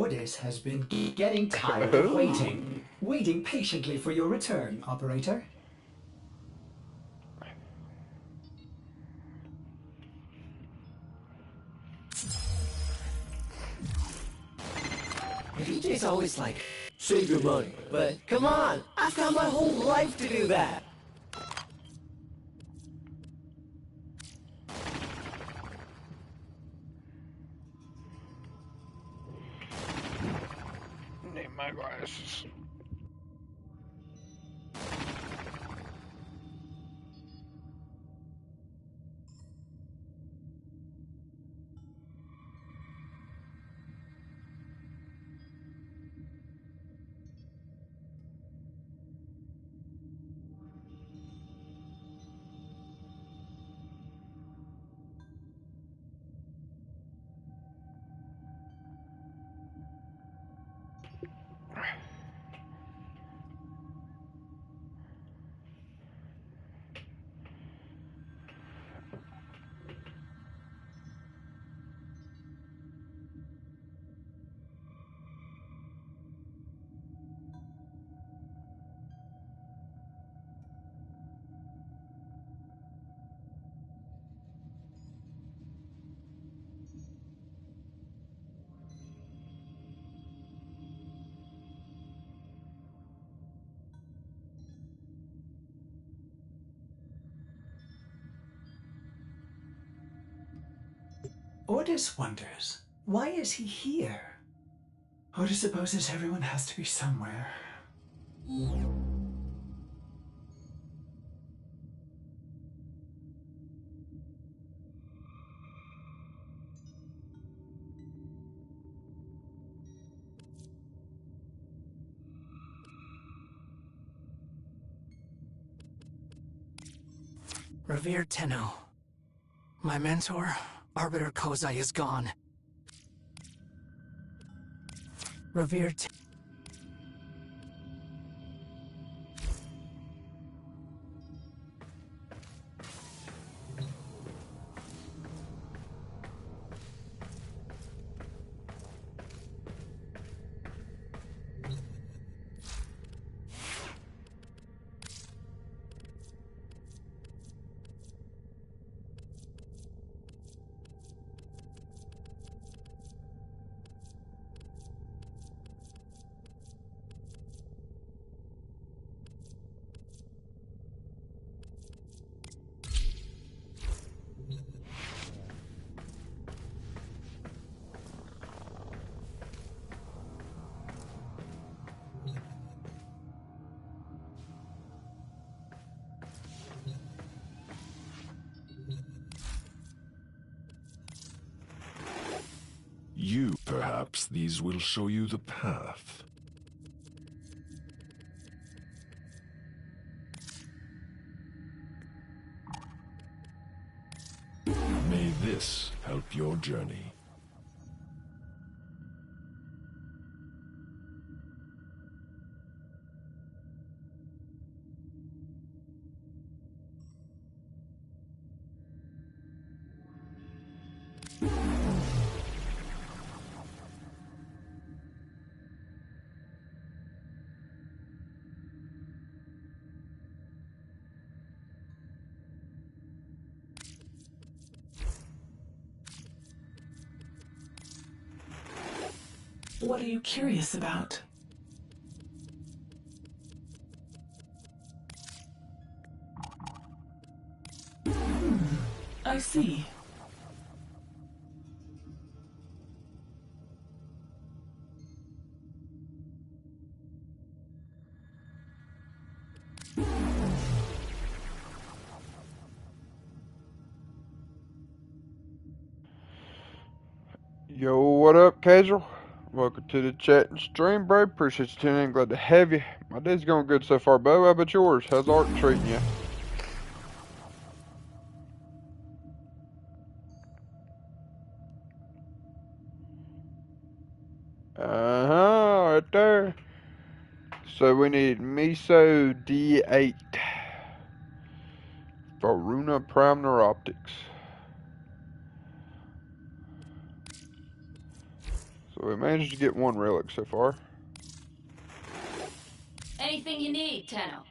Ordis has been getting tired of waiting. Waiting patiently for your return, operator. VJ's always like, save your money. But come on, I've got my whole life to do that. Need my glasses. Ordis wonders, why is he here? Ordis supposes everyone has to be somewhere. Revered Tenno, my mentor, Arbiter Kozai, is gone. Revered Perhaps these will show you the path. May this help your journey. What are you curious about? I see. Yo, what up, casual? Welcome to the chat and stream, bro. Appreciate you tuning in. Glad to have you. My day's going good so far, Bo. How about yours? How's art treating you? Uh-huh, right there. So we need Miso D8. Voruna Prime Neuroptics. So we managed to get one relic so far. Anything you need, Tenno.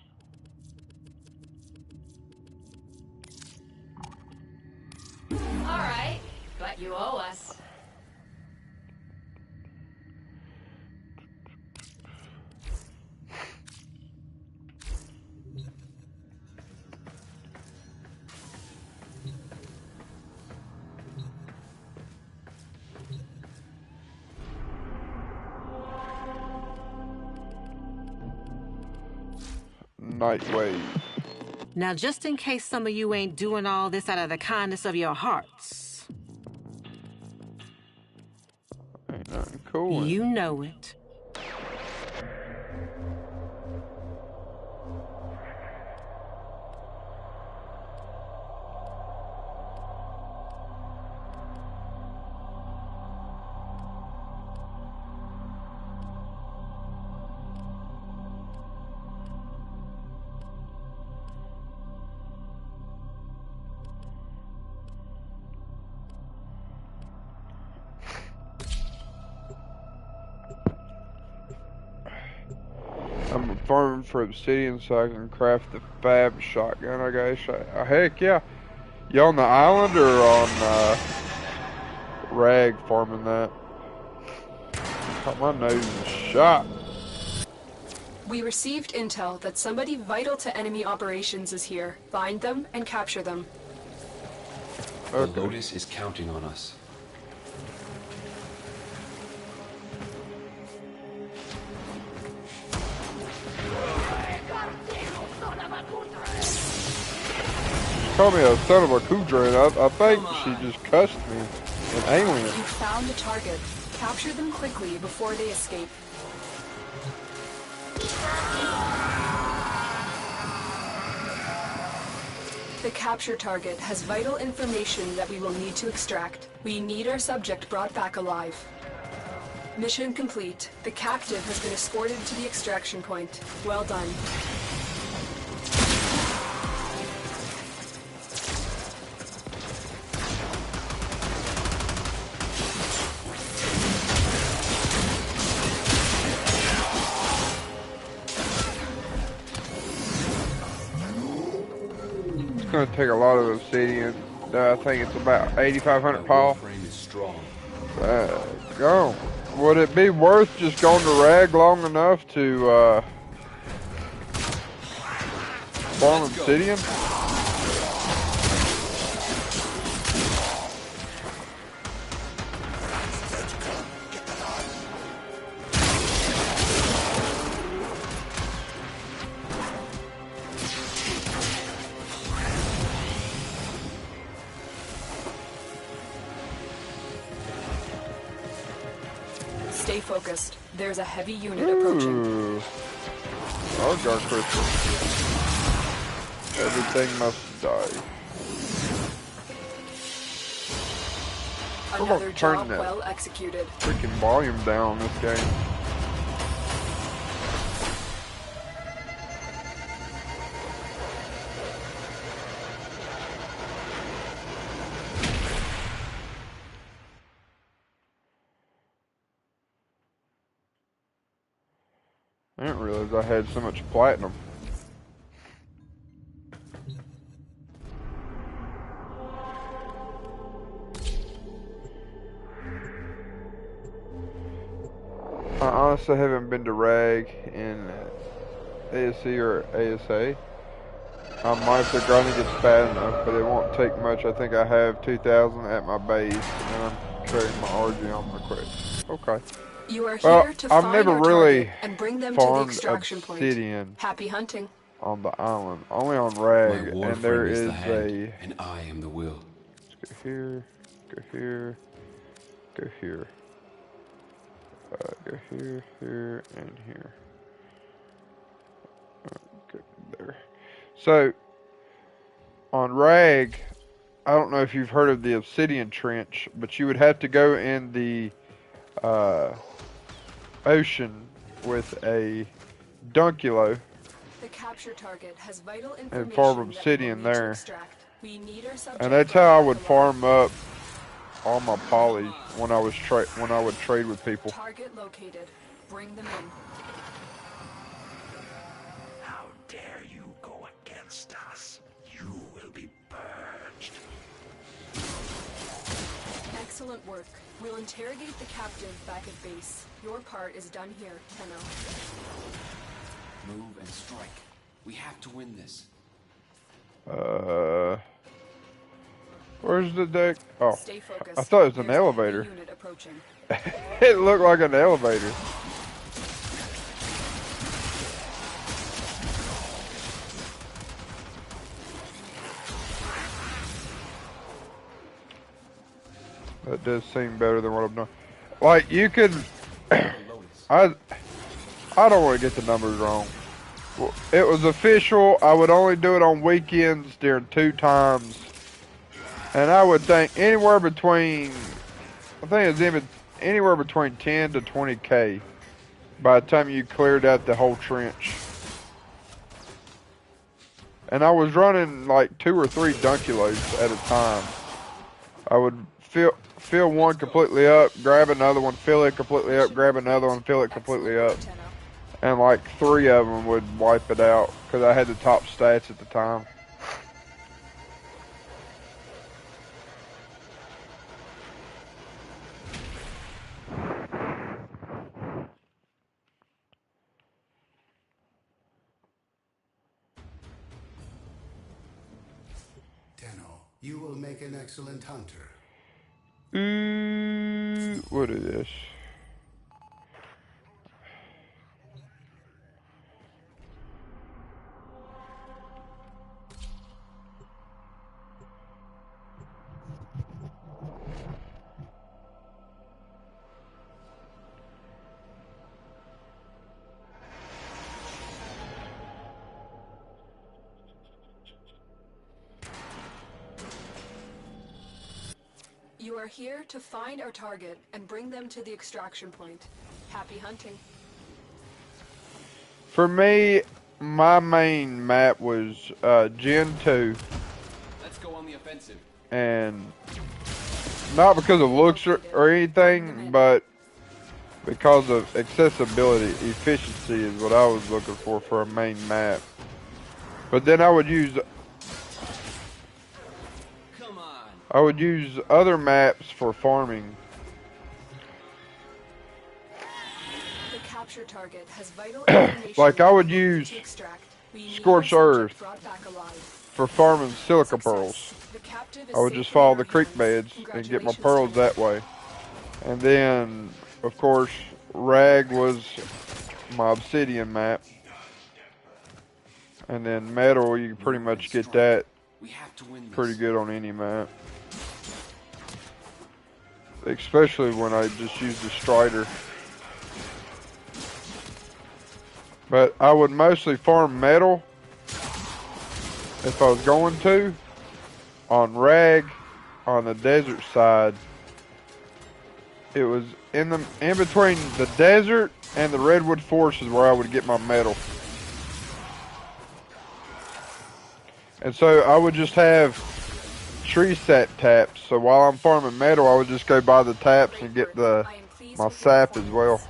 All right, but you owe us. Nightwave. Now, just in case some of you ain't doing all this out of the kindness of your hearts. Ain't nothing cool. You know it. I'm farming for obsidian so I can craft the fab shotgun, I guess. Heck yeah. You on the island or on Rag farming that? Got my nose shot. We received intel that somebody vital to enemy operations is here. Find them and capture them. Okay. The Lotus is counting on us. Called me a son of a Kudra, and I think she just cussed me. An alien. You found the target. Capture them quickly before they escape. The capture target has vital information that we will need to extract. We need our subject brought back alive. Mission complete. The captive has been escorted to the extraction point. Well done. It's going to take a lot of obsidian. I think it's about 8,500 Paul. Warframe is strong. Go. Would it be worth just going to Rag long enough to farm obsidian? Stay focused. There's a heavy unit approaching. Ooh. Argar crystal. Everything must die. Another turn job that well executed. Freaking volume down this game. I didn't realize I had so much platinum. I honestly haven't been to Rag in ASC or ASA. I might if the grinding gets bad enough, but it won't take much. I think I have 2,000 at my base, and I'm carrying my RG on my crate. Okay. You are here to I've find never our really target and bring them to the farmed extraction point. obsidian Happy hunting. on the island. Only on My Rag, and there Warframe is is the hand, a... and I am the will. Let's go here, go here, go here. Go here, here, and here. Go there. So, on Rag, I don't know if you've heard of the Obsidian Trench, but you would have to go in the ocean with a dunkulo The capture target has vital and information farm that we obsidian will need to there. extract. We need our subject And that's how I would brought back alive. farm up all my polys when I would trade with people. Target located. Bring them in. How dare you go against us? You will be purged. Excellent work. We'll interrogate the captive back at base. Your part is done here, Tenno. Move and strike. We have to win this. Where's the deck? Oh, Stay focused. I thought it was an There's an enemy elevator. unit approaching. It looked like an elevator. That does seem better than what I've done. Like, you could... I don't want to get the numbers wrong. Well, it was official. I would only do it on weekends during 2 times. And I would think anywhere between... I think it's even anywhere between 10 to 20k by the time you cleared out the whole trench. And I was running like 2 or 3 dunkulos at a time. I would fill one completely up, grab another one, fill it completely up, grab another one, fill it completely up. And like 3 of them would wipe it out because I had the top stats at the time. You will make an excellent hunter. What is this? You are here to find our target and bring them to the extraction point. Happy hunting. For me, my main map was Gen 2. Let's go on the offensive. And not because of looks or anything, but because of accessibility. Efficiency is what I was looking for a main map. But then I would use other maps for farming. The capture target has vital information Like I would use Scorched Earth for farming silica pearls. I would just follow the creek beds and get my pearls that way. And then, of course, Rag was my obsidian map. And then metal, you can pretty much get that pretty good on any map. Especially when I just use the Strider. But I would mostly farm metal if I was going to on Rag on the desert side. It was in between the desert and the redwood forest is where I would get my metal. And so I would just have tree sap taps. So while I'm farming metal, I would just go buy the taps and get my sap as well.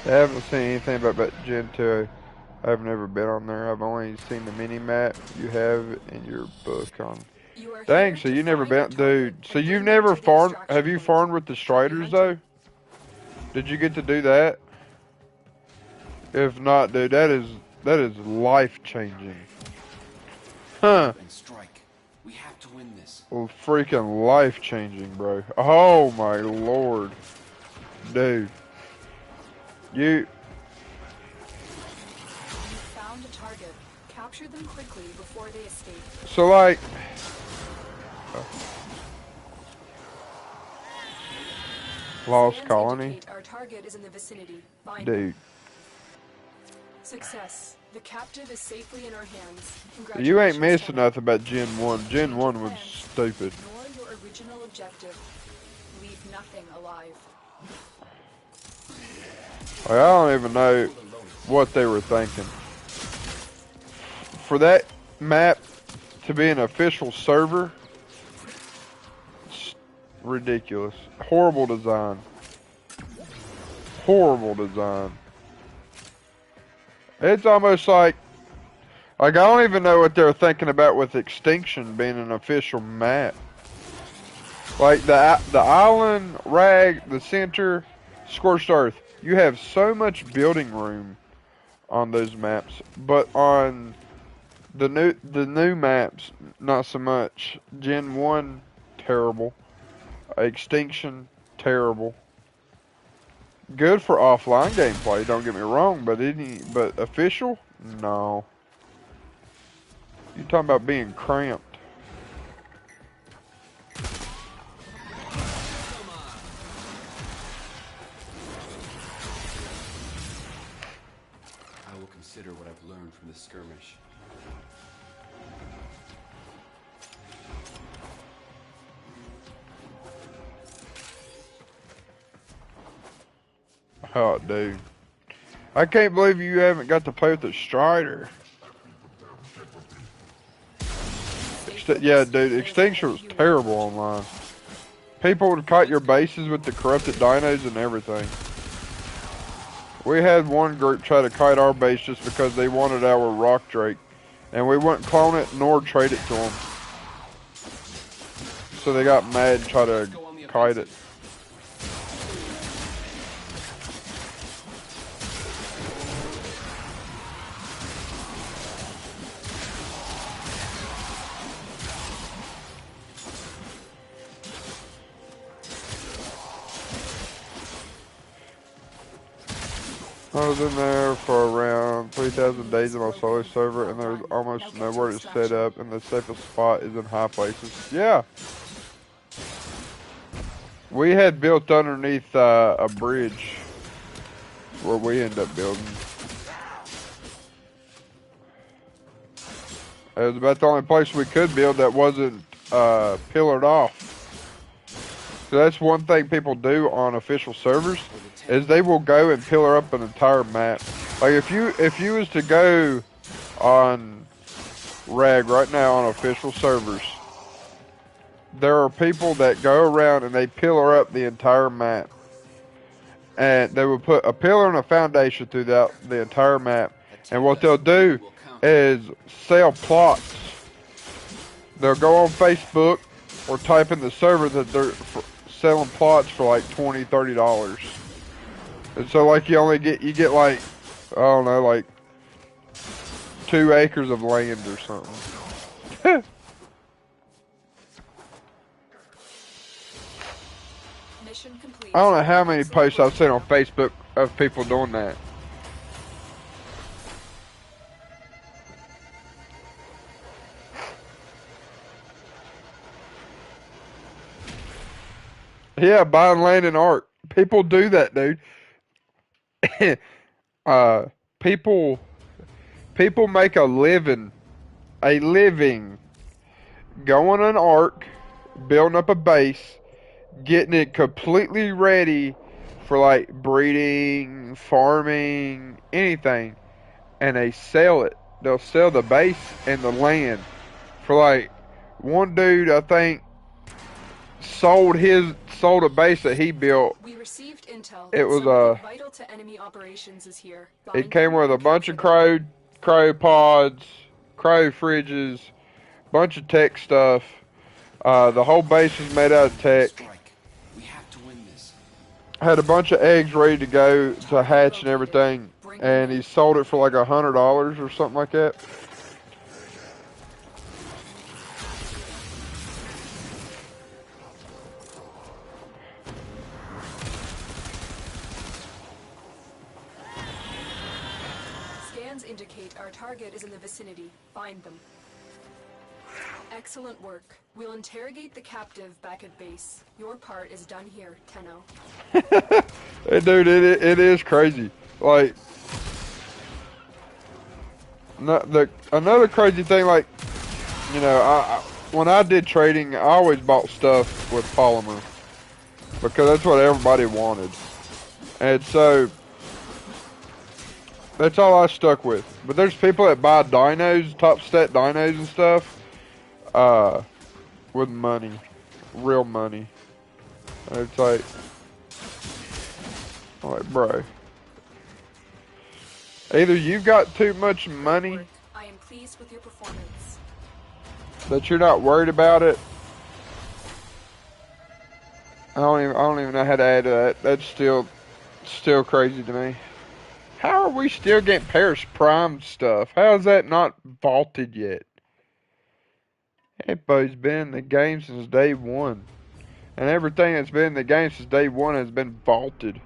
I haven't seen anything about Gen 2. I've never been on there. I've only seen the mini map you have in your book on. Dang, so you never been, dude. So you've never farmed? Have you farmed with the Striders though? Did you get to do that? If not, dude, that is life changing. Huh? We have to win this. Well, freaking life changing, bro. Oh my lord, dude. You found a target. Capture them quickly before they escape. So like Lost Scans colony. indicate our target is in the vicinity. Find Dude. Success. The captive is safely in our hands. You ain't Congratulations, missing Tenno. nothing about Gen 1. Gen 1 was Plans. stupid. Ignore your original objective. Leave nothing alive. Like, I don't even know what they were thinking. For that map to be an official server, it's ridiculous. Horrible design. Horrible design. It's almost like I don't even know what they're thinking about with Extinction being an official map. Like the island, Rag, the center, Scorched Earth. You have so much building room on those maps, but on the new maps, not so much. Gen 1, terrible. Extinction, terrible. Good for offline gameplay, don't get me wrong, but official? No. You talking about being cramped. I will consider what I've learned from the skirmish. Oh, dude. I can't believe you haven't got to play with the Strider. Yeah, dude, Extinction was terrible online. People would cut your bases with the corrupted dinos and everything. We had one group try to kite our base just because they wanted our Rock Drake. And we wouldn't clone it nor trade it to them. So they got mad and tried to kite it. I was in there for around 3,000 days on my solo server, and there's almost nowhere to set up, and the safest spot is in high places. Yeah. We had built underneath a bridge where we ended up building. It was about the only place we could build that wasn't pillared off. So that's one thing people do on official servers, is they will go and pillar up an entire map. Like if you was to go on Rag right now on official servers, there are people that go around and they pillar up the entire map. And they will put a pillar and a foundation throughout the entire map. And what they'll do is sell plots. They'll go on Facebook or type in the server that they're selling plots for like $20, $30. And so like you get like, I don't know, like 2 acres of land or something. Mission complete. I don't know how many posts I've seen on Facebook of people doing that. Yeah, buying land in Ark. People do that, dude. People make a living going on Ark, building up a base, getting it completely ready for like breeding, farming, anything, and they sell it. They'll sell the base and the land for like, one dude I think sold a base that he built. We received intel. It was vital to enemy operations is here. It came with a bunch of crow pods, crow fridges, bunch of tech stuff. The whole base is made out of tech. We have to win this. Had a bunch of eggs ready to go to hatch and everything, and he sold it for like $100 or something like that. Scans indicate our target is in the vicinity. Find them. Excellent work. We'll interrogate the captive back at base. Your part is done here, Tenno. Hey, dude, it is crazy. Like, another crazy thing, like, you know, when I did trading, I always bought stuff with polymer because that's what everybody wanted, and so that's all I stuck with. But there's people that buy dinos, top stat dinos and stuff, with money, real money. And it's like, I'm like, bro, either you've got too much money I am pleased with your performance. that you're not worried about it. I don't even know how to add to that. That's still crazy to me. How are we still getting Paris Prime stuff? How is that not vaulted yet? Everybody's been in the game since day one. And everything that's been in the game since day one has been vaulted.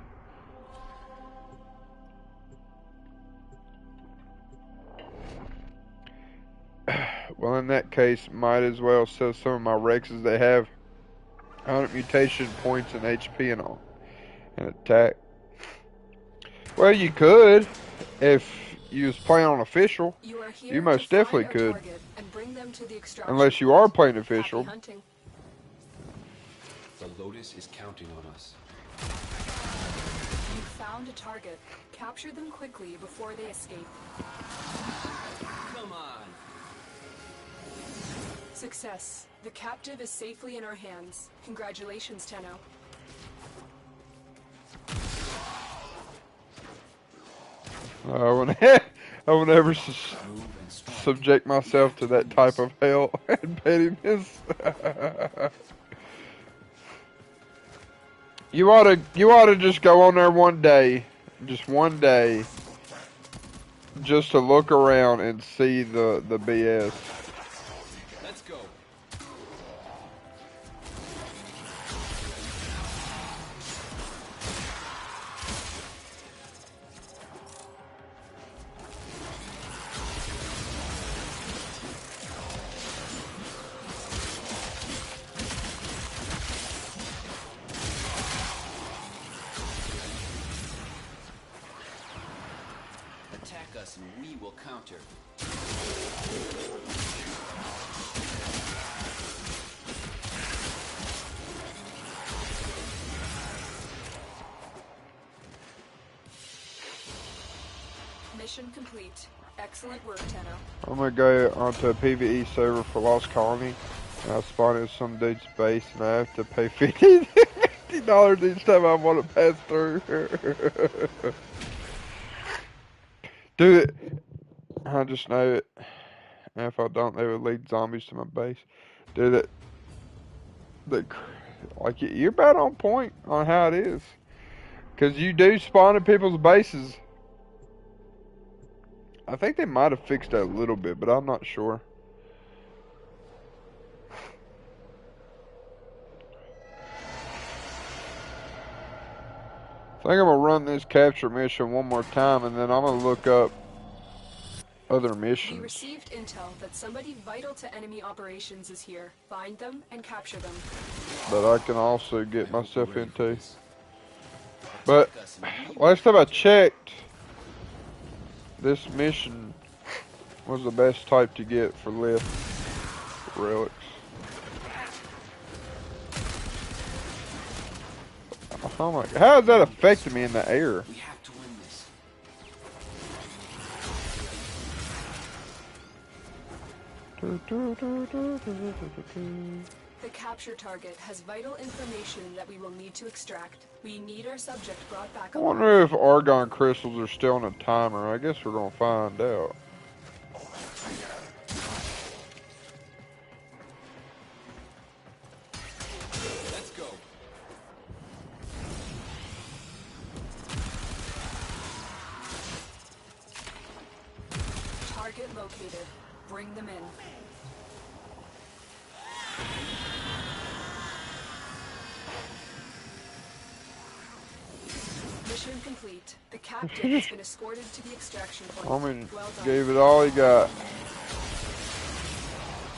Well, in that case, might as well sell some of my Rexes that have 100 mutation points and HP and all. And attack. Well, you could, if you was playing on official. You most definitely could. Unless you are playing official. The Lotus is counting on us. You found a target. Capture them quickly before they escape. Come on. Success. The captive is safely in our hands. Congratulations, Tenno. I would never subject myself to that type of hell and pettiness. You ought to just go on there one day, just one day, just to look around and see the BS. Let's go. Attack us and we will counter. Mission complete. Excellent work, Tenno. I'm gonna go onto a PvE server for Lost Colony, and I spawn in some dude's base, and I have to pay $50 each time I want to pass through. Dude, I just know it. And if I don't, they would lead zombies to my base. Dude, like, you're about on point on how it is. Because you do spawn in people's bases. I think they might have fixed that a little bit, but I'm not sure. I think I'm going to run this capture mission one more time, and then I'm going to look up other missions. We received intel that somebody vital to enemy operations is here. Find them and capture them. That I can also get myself into. But last time I checked, this mission was the best type to get for lift relics. Oh my! How is that affecting me in the air? We have to win this. The capture target has vital information that we will need to extract. We need our subject brought back I alive. wonder if argon crystals are still on a timer. I guess we're gonna find out. Let's go. Target located. Bring them in. Mission complete. The captain has been escorted to the extraction point. I mean, Well done. gave it all he got.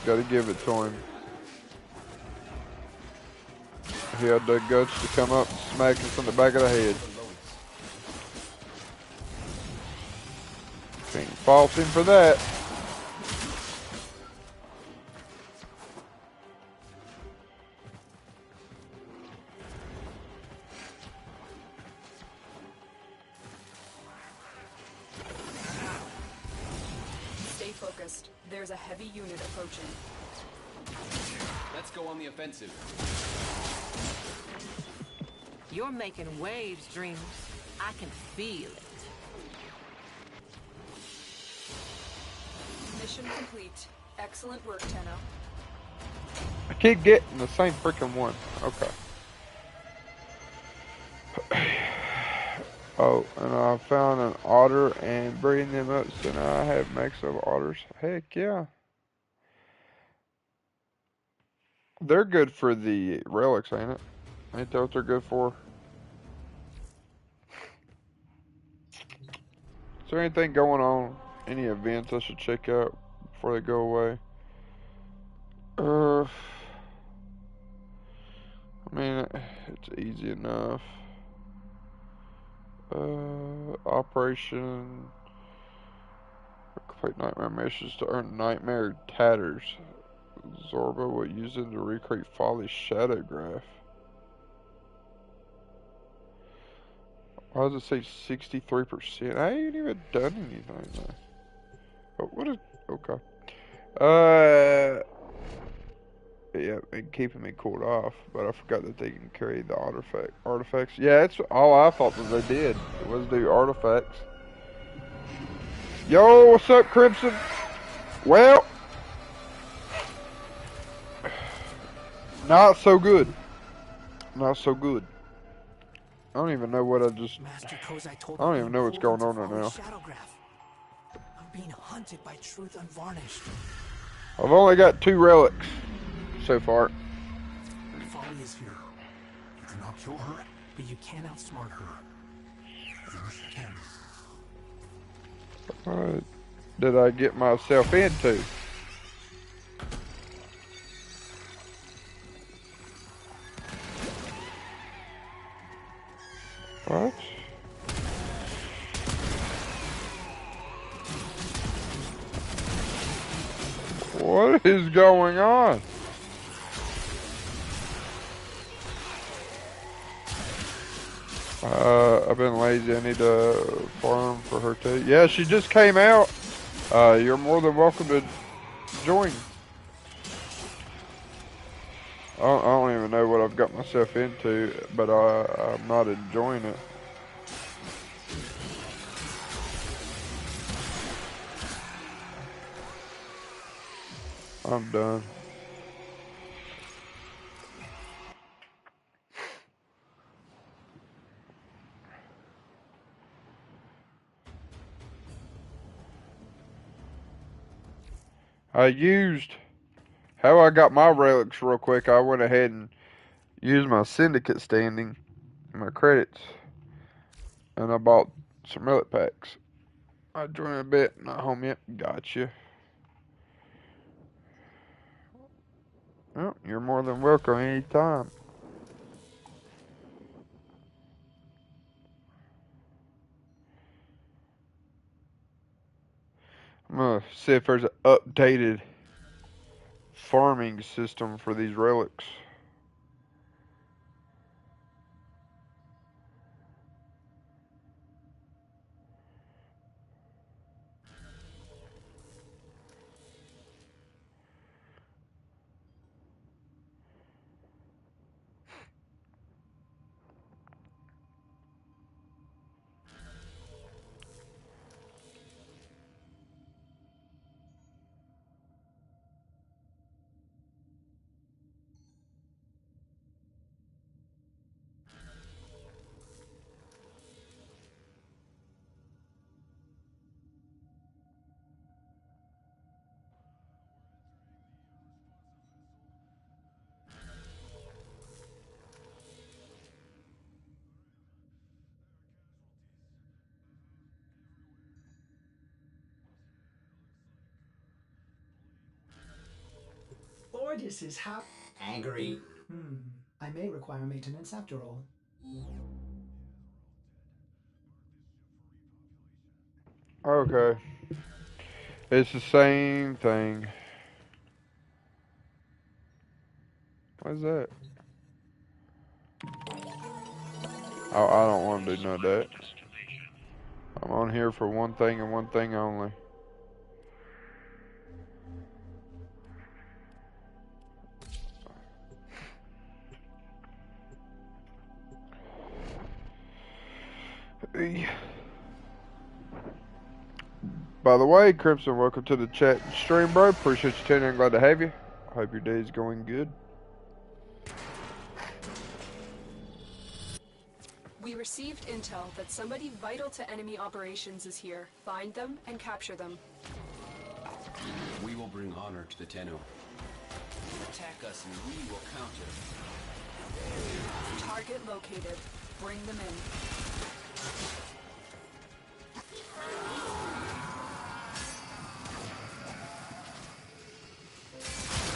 Gotta give it to him. He had the guts to come up and smack us in the back of the head. Can't fault him for that. Stay focused. There's a heavy unit approaching. Let's go on the offensive. You're making waves, Dreamers. I can feel it. Mission complete. Excellent work, Tenno. I keep getting the same freaking one. Okay. Oh, and I found an otter and breeding them up, so now I have max of otters. Heck yeah. They're good for the relics, ain't it? Ain't that what they're good for? Is there anything going on? Any events I should check out before they go away? I mean, it's easy enough. Operation. Complete nightmare missions to earn nightmare tatters. Zorba will use them to recreate Folly's shadow graph. Why does it say 63%? I ain't even done anything though. Oh, what is... Okay. Yeah, and keeping me cooled off, but I forgot that they can carry the artifacts. Yeah, that's all I thought that they did. It was do artifacts. Yo, what's up, Crimson? Well, not so good. Not so good. I don't even know what I just... Master Kozai told I don't even know what's going on right now. I'm being hunted by truth unvarnished. I've only got 2 relics so far. Folly is here. You cannot kill her, But you can't outsmart her. yes, you can. What did I get myself into? What? What is going on? I've been lazy. I need to farm for her too. Yeah, she just came out. You're more than welcome to join. I don't even know what I've got myself into, but I'm not enjoying it. I'm done. I used how I got my relics real quick. I went ahead and used my syndicate standing, my credits, and I bought some relic packs. I joined a bit, not home yet. Gotcha. Well, you're more than welcome anytime. I'm gonna see if there's an updated farming system for these relics. Ordis is angry. I may require maintenance after all. Okay. It's the same thing. What is that? Oh, I don't want to do none of that. I'm on here for one thing and one thing only. By the way, Crimson, welcome to the chat and stream, bro. Appreciate you tuning in. Glad to have you. Hope your day is going good. We received intel that somebody vital to enemy operations is here. Find them and capture them. We will bring honor to the Tenno. Attack us and we will counter. Target located. Bring them in.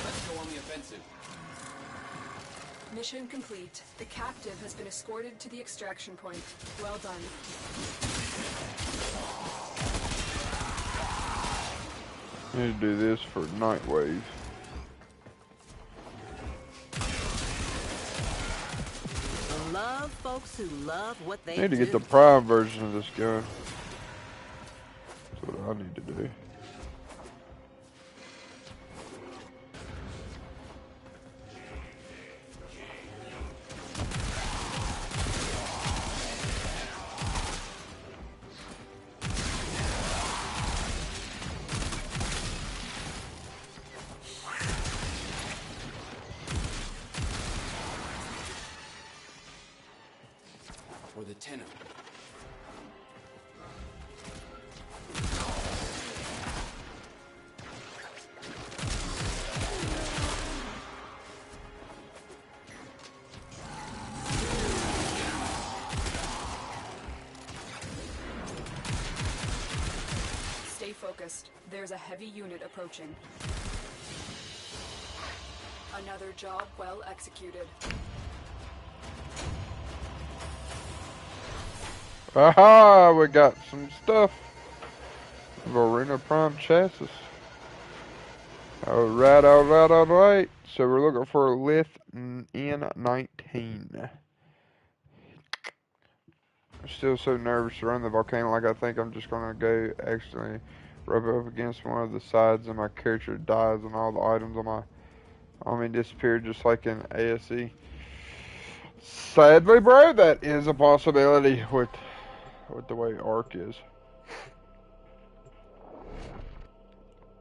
Let's go on the offensive. Mission complete. The captive has been escorted to the extraction point. Well done. I need to do this for Nightwave. Love folks who love what they I need to do. get the Prime version of this gun. That's what I need to do. For the Tenno. Stay focused. There's a heavy unit approaching. Another job well executed. Aha! We got some stuff. Voruna Prime chassis. Alright, alright, alright. So we're looking for a Lith N19. I'm still so nervous to run the volcano. Like I think I'm just gonna go accidentally rub up against one of the sides and my character dies and all the items on my army disappear just like in ASE. Sadly, bro, that is a possibility with the way Arc is.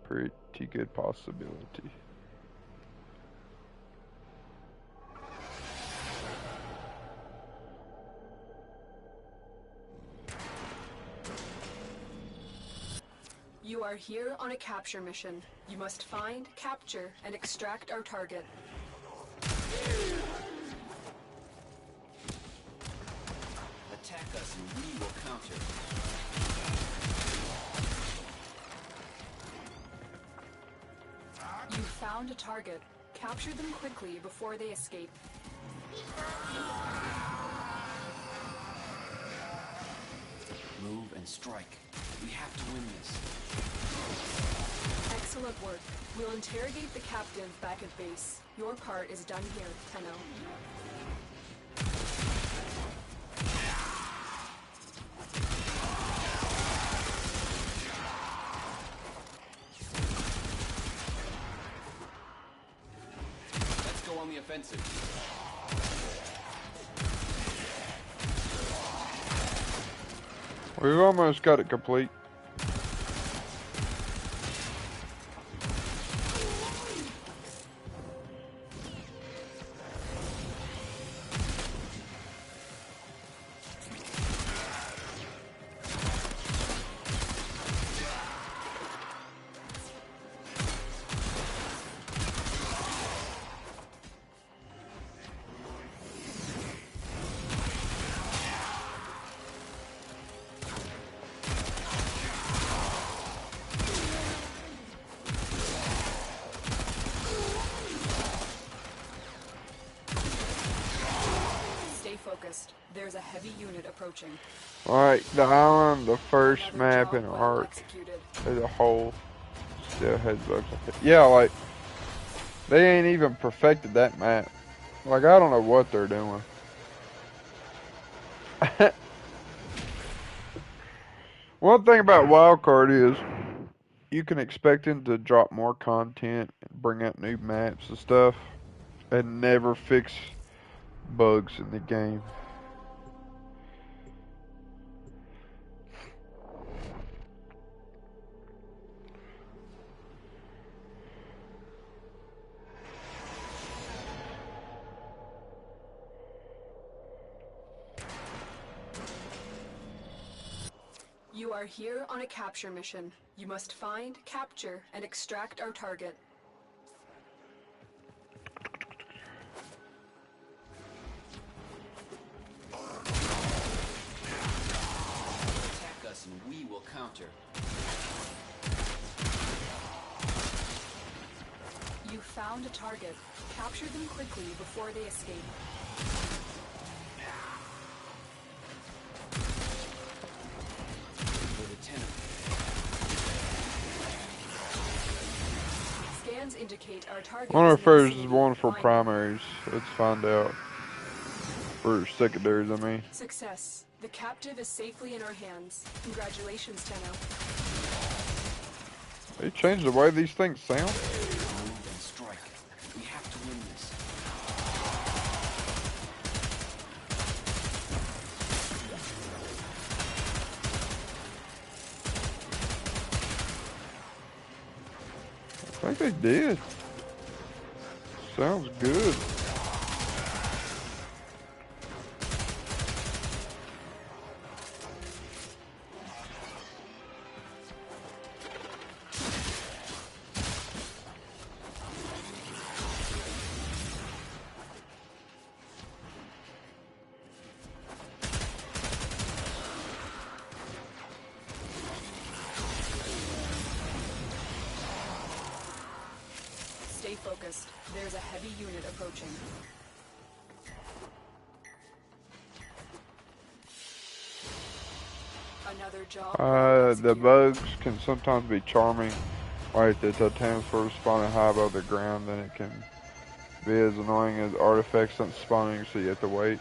Pretty good possibility. You are here on a capture mission. You must find, capture, and extract our target. Attack us and we will counter. You found a target. Capture them quickly before they escape. Move and strike. We have to win this. Excellent work. We'll interrogate the captive back at base. Your part is done here, Tenno. Let's go on the offensive. We've almost got it complete. There's a heavy unit approaching. Like the island, the first map in Ark as a whole still has bugs like that. Yeah, like they ain't even perfected that map. Like I don't know what they're doing. One thing about Wildcard is you can expect them to drop more content and bring out new maps and stuff and never fix bugs in the game. You are here on a capture mission. You must find, capture, and extract our target. Attack us and we will counter. You found a target. Capture them quickly before they escape. Scans indicate our target. I wonder if there's one for primaries. Let's find out. For secondaries, I mean. Success. The captive is safely in our hands. Congratulations, Tenno. They changed the way these things sound. Move and strike. We have to win this. I think they did. Sounds good. Stay focused. There's a heavy unit approaching. Another job. The bugs can sometimes be charming. Like the Titanosaurs spawning high above the ground, then it can be as annoying as artifacts not spawning, so you have to wait.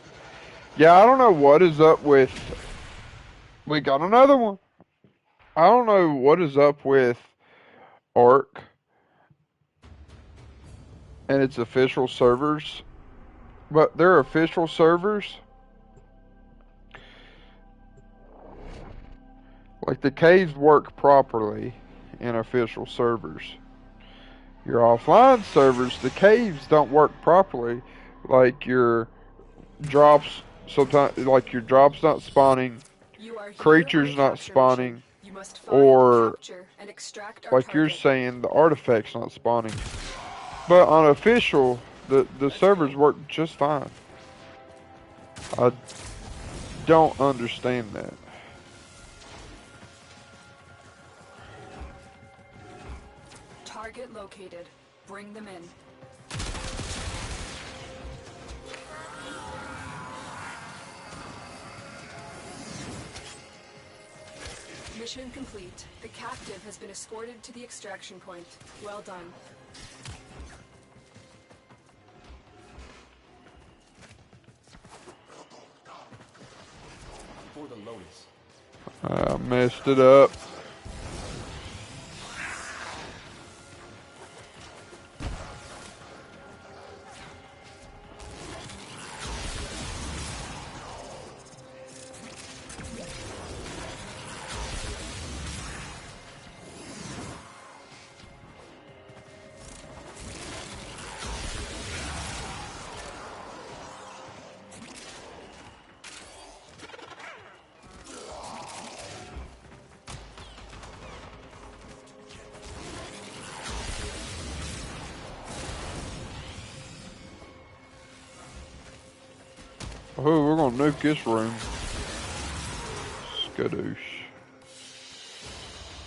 Yeah, I don't know what is up with... We got another one. I don't know what is up with Ark and its official servers, but their official servers, like the caves work properly in official servers. Your offline servers, the caves don't work properly. Like your drops, sometimes like your drops not spawning, creatures not spawning, or like you're saying, the artifacts not spawning. But on official, the servers work just fine. I don't understand that. Target located. Bring them in. Mission complete. The captive has been escorted to the extraction point. Well done. For the Lotus. I messed it up. Oh, we're gonna nuke this room. Skadoosh.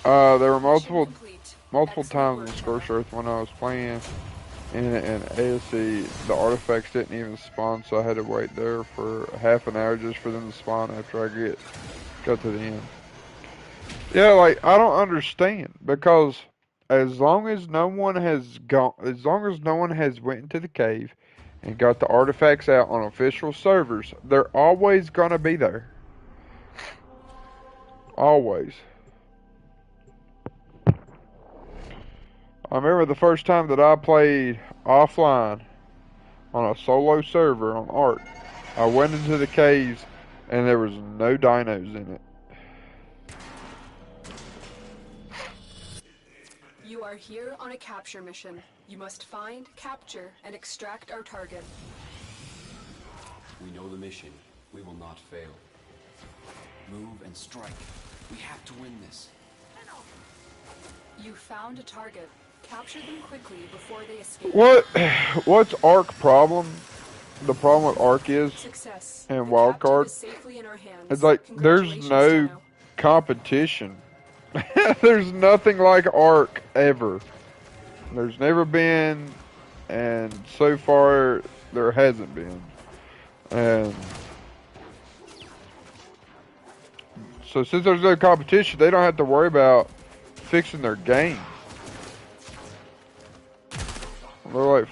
There were multiple times in Scorched Earth when I was playing And ASC, the artifacts didn't even spawn, so I had to wait there for half an hour just for them to spawn after I got to the end. Yeah, like, I don't understand, because as long as no one has went into the cave and got the artifacts out on official servers, they're always gonna be there. Always. I remember the first time that I played offline on a solo server on Ark. I went into the caves and there was no dinos in it. You are here on a capture mission. You must find, capture, and extract our target. We know the mission. We will not fail. Move and strike. We have to win this. You found a target. Capture them quickly before they escape. What's Ark problem? The problem with Ark is, Success. and The Wildcard, captive is safely in our hands. it's like there's no Tenno. competition. There's nothing like Ark ever. There's never been, and so far there hasn't been. And so since there's no competition, they don't have to worry about fixing their game. They're like,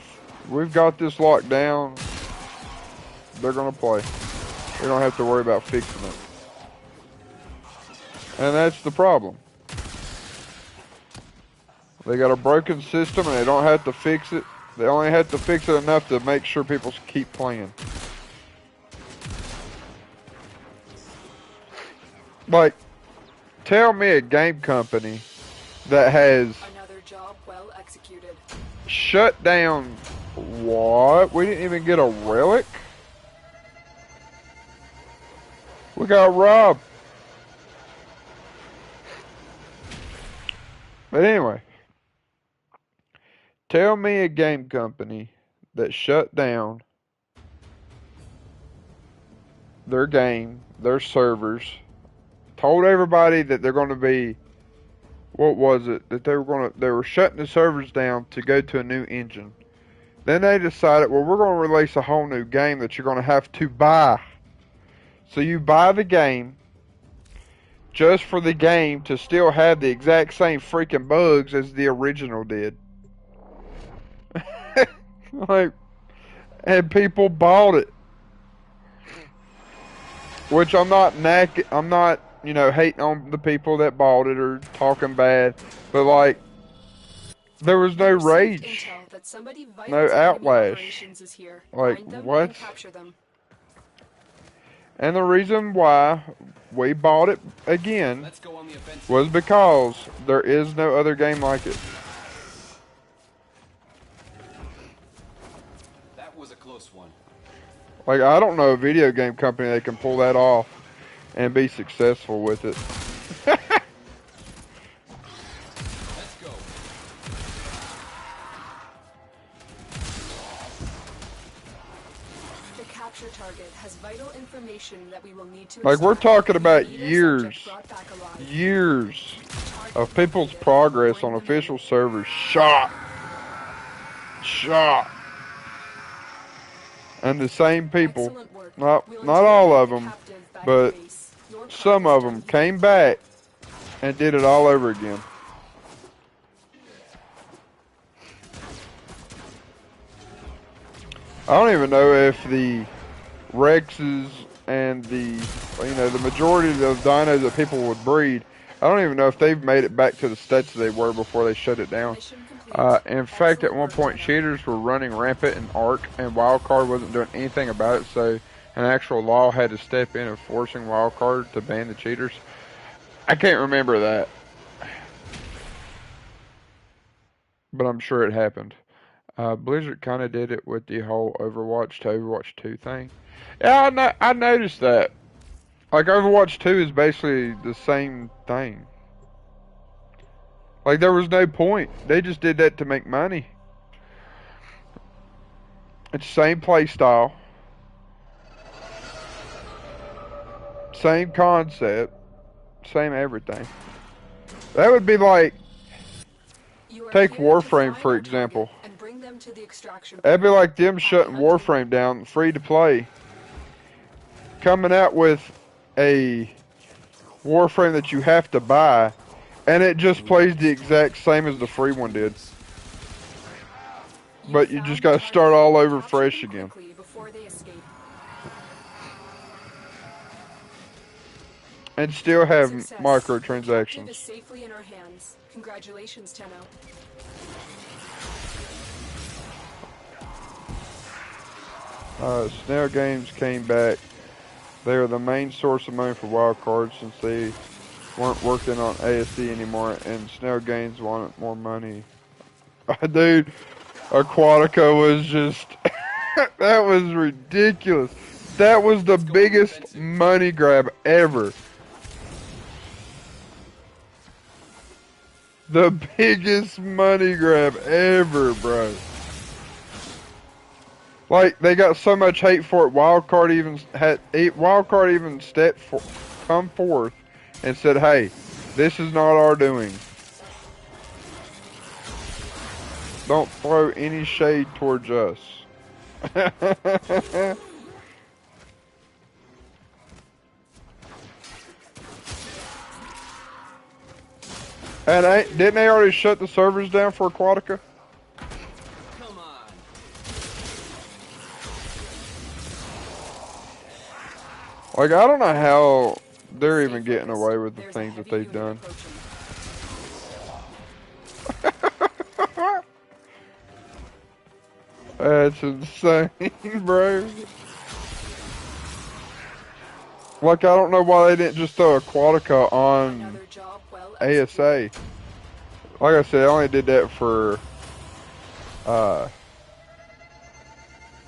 we've got this locked down. They're gonna play. They don't have to worry about fixing it. And that's the problem. They got a broken system and they don't have to fix it. They only have to fix it enough to make sure people keep playing. Like, tell me a game company that has Another job well executed. shut down. What? We didn't even get a relic? We got robbed. But anyway, tell me a game company that shut down their game, their servers, told everybody that they're going to be, what was it? That they were shutting the servers down to go to a new engine. Then they decided, well, we're going to release a whole new game that you're going to have to buy. So you buy the game just for the game to still have the exact same freaking bugs as the original did. Like, and people bought it. Which I'm not, you know, hating on the people that bought it or talking bad, but like, there was no rage, no outlash. Like, what? And the reason why we bought it again was because there is no other game like it. That was a close one. Like, I don't know a video game company that can pull that off and be successful with it. Let's go. The capture target has vital information that we will need to Like, we're talking about need our years subject brought back alive. of people's progress on official servers shot. And the same people, not all of them, but some of them came back and did it all over again. I don't even know if the Rexes and the majority of those dinos that people would breed, I don't even know if they've made it back to the stats they were before they shut it down. In fact, at one point, cheaters were running rampant in Ark, and Wildcard wasn't doing anything about it, so an actual law had to step in and forcing Wildcard to ban the cheaters. I can't remember that, but I'm sure it happened. Blizzard kind of did it with the whole Overwatch to Overwatch 2 thing. Yeah, I noticed that. Like, Overwatch 2 is basically the same thing. Like, there was no point. They just did that to make money. It's the same play style. Same concept. Same everything. That would be like, take Warframe for example. to the extraction That'd be point. like them shutting Warframe down, free to play. Coming out with a Warframe that you have to buy, and it just plays the exact same as the free one did. But you just gotta start all over fresh again. Before they escape. And still have Success. microtransactions. The captive is safely in our hands. Congratulations, Tenno. Snail Games came back. They are the main source of money for wildcards since they weren't working on ASE anymore, and Snail Games wanted more money. Dude, Aquatica was just... that was ridiculous. That was the biggest money grab ever. The biggest money grab ever, bro. Like, they got so much hate for it. Wildcard even come forth and said, "Hey, this is not our doing. Don't throw any shade towards us." And didn't they already shut the servers down for Aquatica? Come on. Like, I don't know how they're even getting away with the things that they've done. That's insane, bro. Like, I don't know why they didn't just throw Aquatica on ASA. Like I said, I only did that for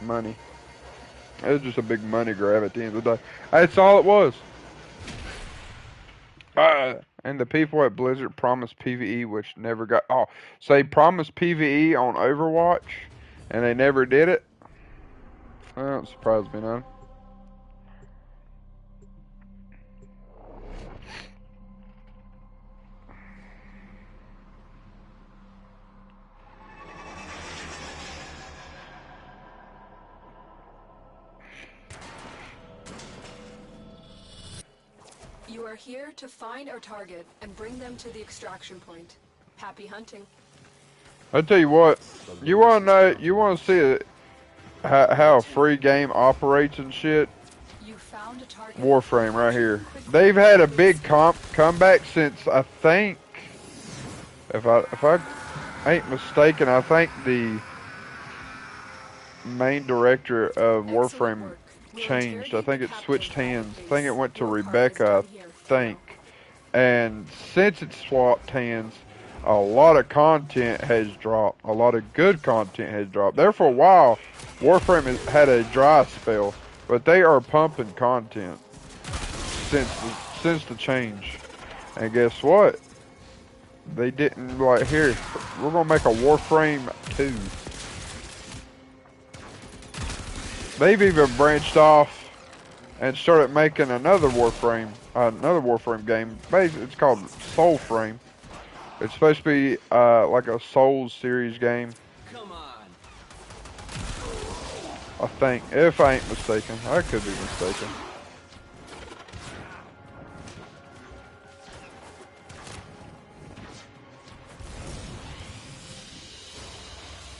money. It was just a big money grab at the end of the day. That's all it was. And the people at Blizzard promised PvE, which never got... Oh, so they promised PvE on Overwatch, and they never did it? That don't surprise me none. You are here to find our target and bring them to the extraction point. Happy hunting. I tell you what, you want to know, you want to see it, how a free game operates and shit? Warframe right here. They've had a big comeback since, I think, if I ain't mistaken, I think the main director of Warframe changed. I think it switched hands. I think it went to Rebecca, I think. And since it swapped hands, a lot of content has dropped. A lot of good content has dropped. There for a while, Warframe has had a dry spell, but they are pumping content since the change. And guess what? They didn't, like, here, we're gonna make a Warframe 2. They've even branched off and started making another Warframe game. Basically, it's called Soulframe. It's supposed to be like a Souls series game. Come on. I think, if I ain't mistaken. I could be mistaken.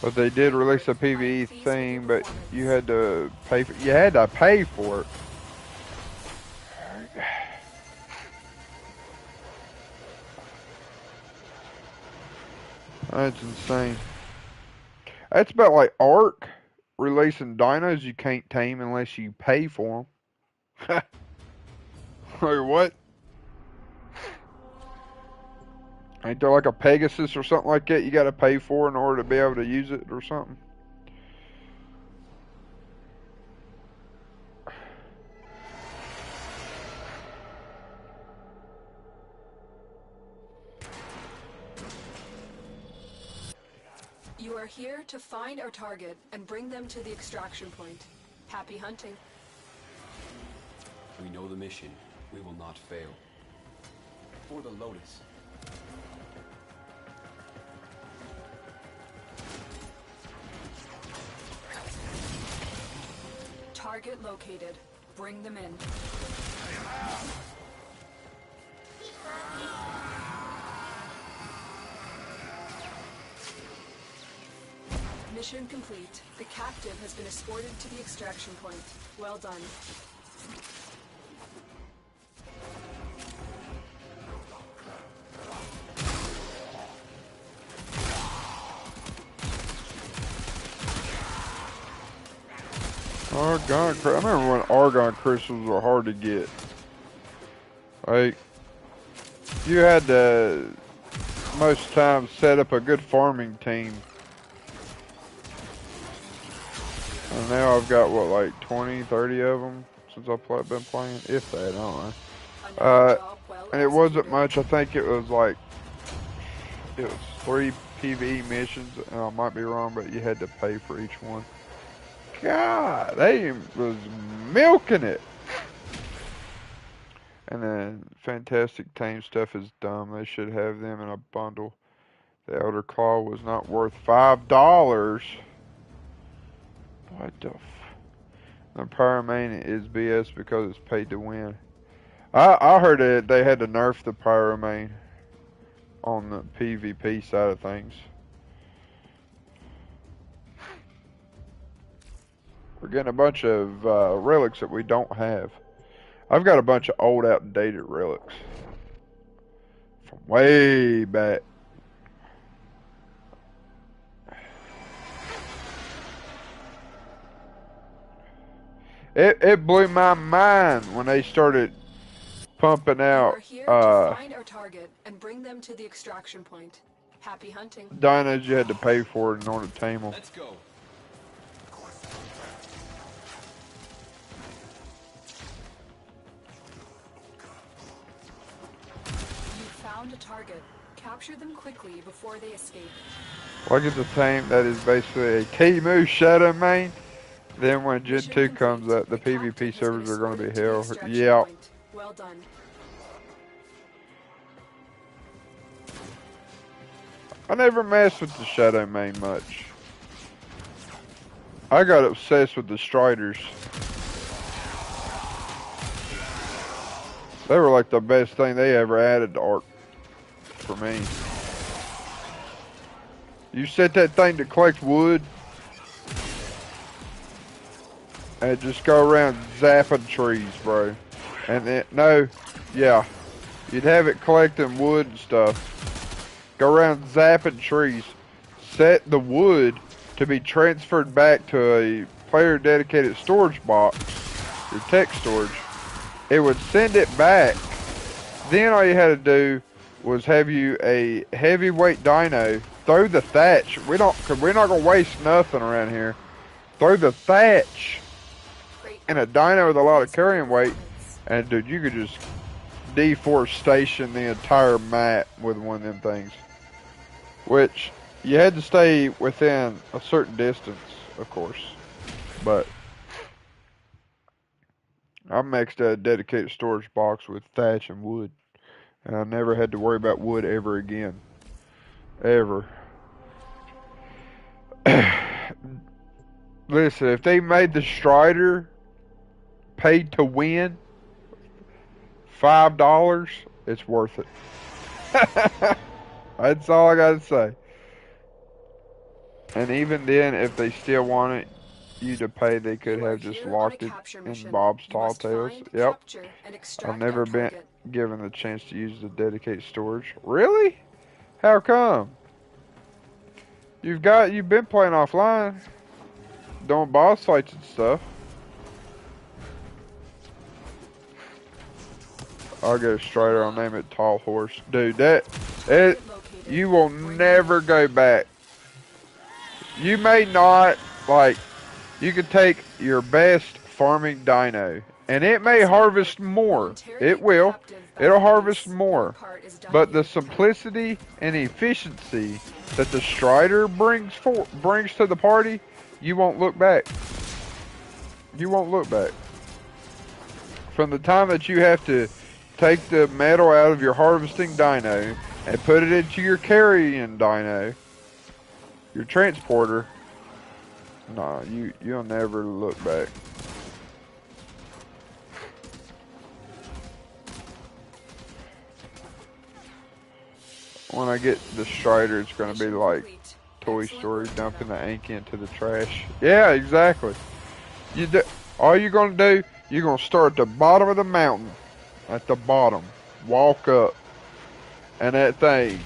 But they did release a PvE thing, but you had to pay for it. That's insane. That's about like Ark releasing dinos you can't tame unless you pay for them. Like what? Ain't there like a Pegasus or something like that you gotta pay for in order to be able to use it or something? You are here to find our target and bring them to the extraction point. Happy hunting. We know the mission. We will not fail. For the Lotus. Target located. Bring them in. Mission complete. The captive has been escorted to the extraction point. Well done. Argon, I remember when argon crystals were hard to get. Like, you had to, most times, set up a good farming team. And now I've got, what, like 20, 30 of them since I've been playing? If that, I don't know. And it wasn't much. I think it was like, it was 3 PvE missions, and I might be wrong, but you had to pay for each one. God, they was milking it. And then Fantastic Tame stuff is dumb. They should have them in a bundle. The Elder Claw was not worth $5. What the The Pyromane is BS because it's paid to win. I heard that they had to nerf the Pyromane on the PvP side of things. We're getting a bunch of relics that we don't have. I've got a bunch of old, outdated relics from way back. It blew my mind when they started pumping out We're here to find our target and bring them to the extraction point. Happy hunting. dinos you had to pay for in order to tame them. Let's go. You found a target. Capture them quickly before they escape. Well, I get the tame that is basically a Timu Shadow Main. Then when Gen 2 comes up, the PvP servers are going to be hell. Yeah. Well done. I never messed with the Shadow Main much. I got obsessed with the Striders. They were like the best thing they ever added to Ark for me. You set that thing to collect wood and just go around zapping trees, bro. And then, you'd have it collecting wood and stuff. Go around zapping trees. Set the wood to be transferred back to a player dedicated storage box, your tech storage. It would send it back. Then all you had to do was have you a heavyweight dino, throw the thatch. Cause we're not gonna waste nothing around here. Throw the thatch in a dino with a lot of carrying weight, and dude, you could just deforestation the entire map with one of them things. Which you had to stay within a certain distance, of course. But I maxed out a dedicated storage box with thatch and wood. And I never had to worry about wood ever again. Ever. Listen, if they made the Strider paid to win $5, it's worth it. That's all I gotta say. And even then, if they still wanted you to pay, they could have just locked it in Bob's Tall Tales. Yep. I've never been given the chance to use the dedicated storage. Really? How come? You've been playing offline, doing boss fights and stuff. I'll get a Strider. I'll name it Tall Horse. Dude, you will never go back. You may not, you could take your best farming dino, and it may harvest more. It will. It'll harvest more. But the simplicity and efficiency that the Strider brings to the party, you won't look back. You won't look back. From the time that you have to take the metal out of your harvesting dino and put it into your carrying dino, your transporter, nah, you'll never look back. when I get the Strider, it's gonna be Mission like complete. Toy Excellent Story, work, dumping Tenno. the ink into the trash. Yeah, exactly. You do, all you're gonna do, you're gonna start at the bottom of the mountain, at the bottom, walk up, and that thing,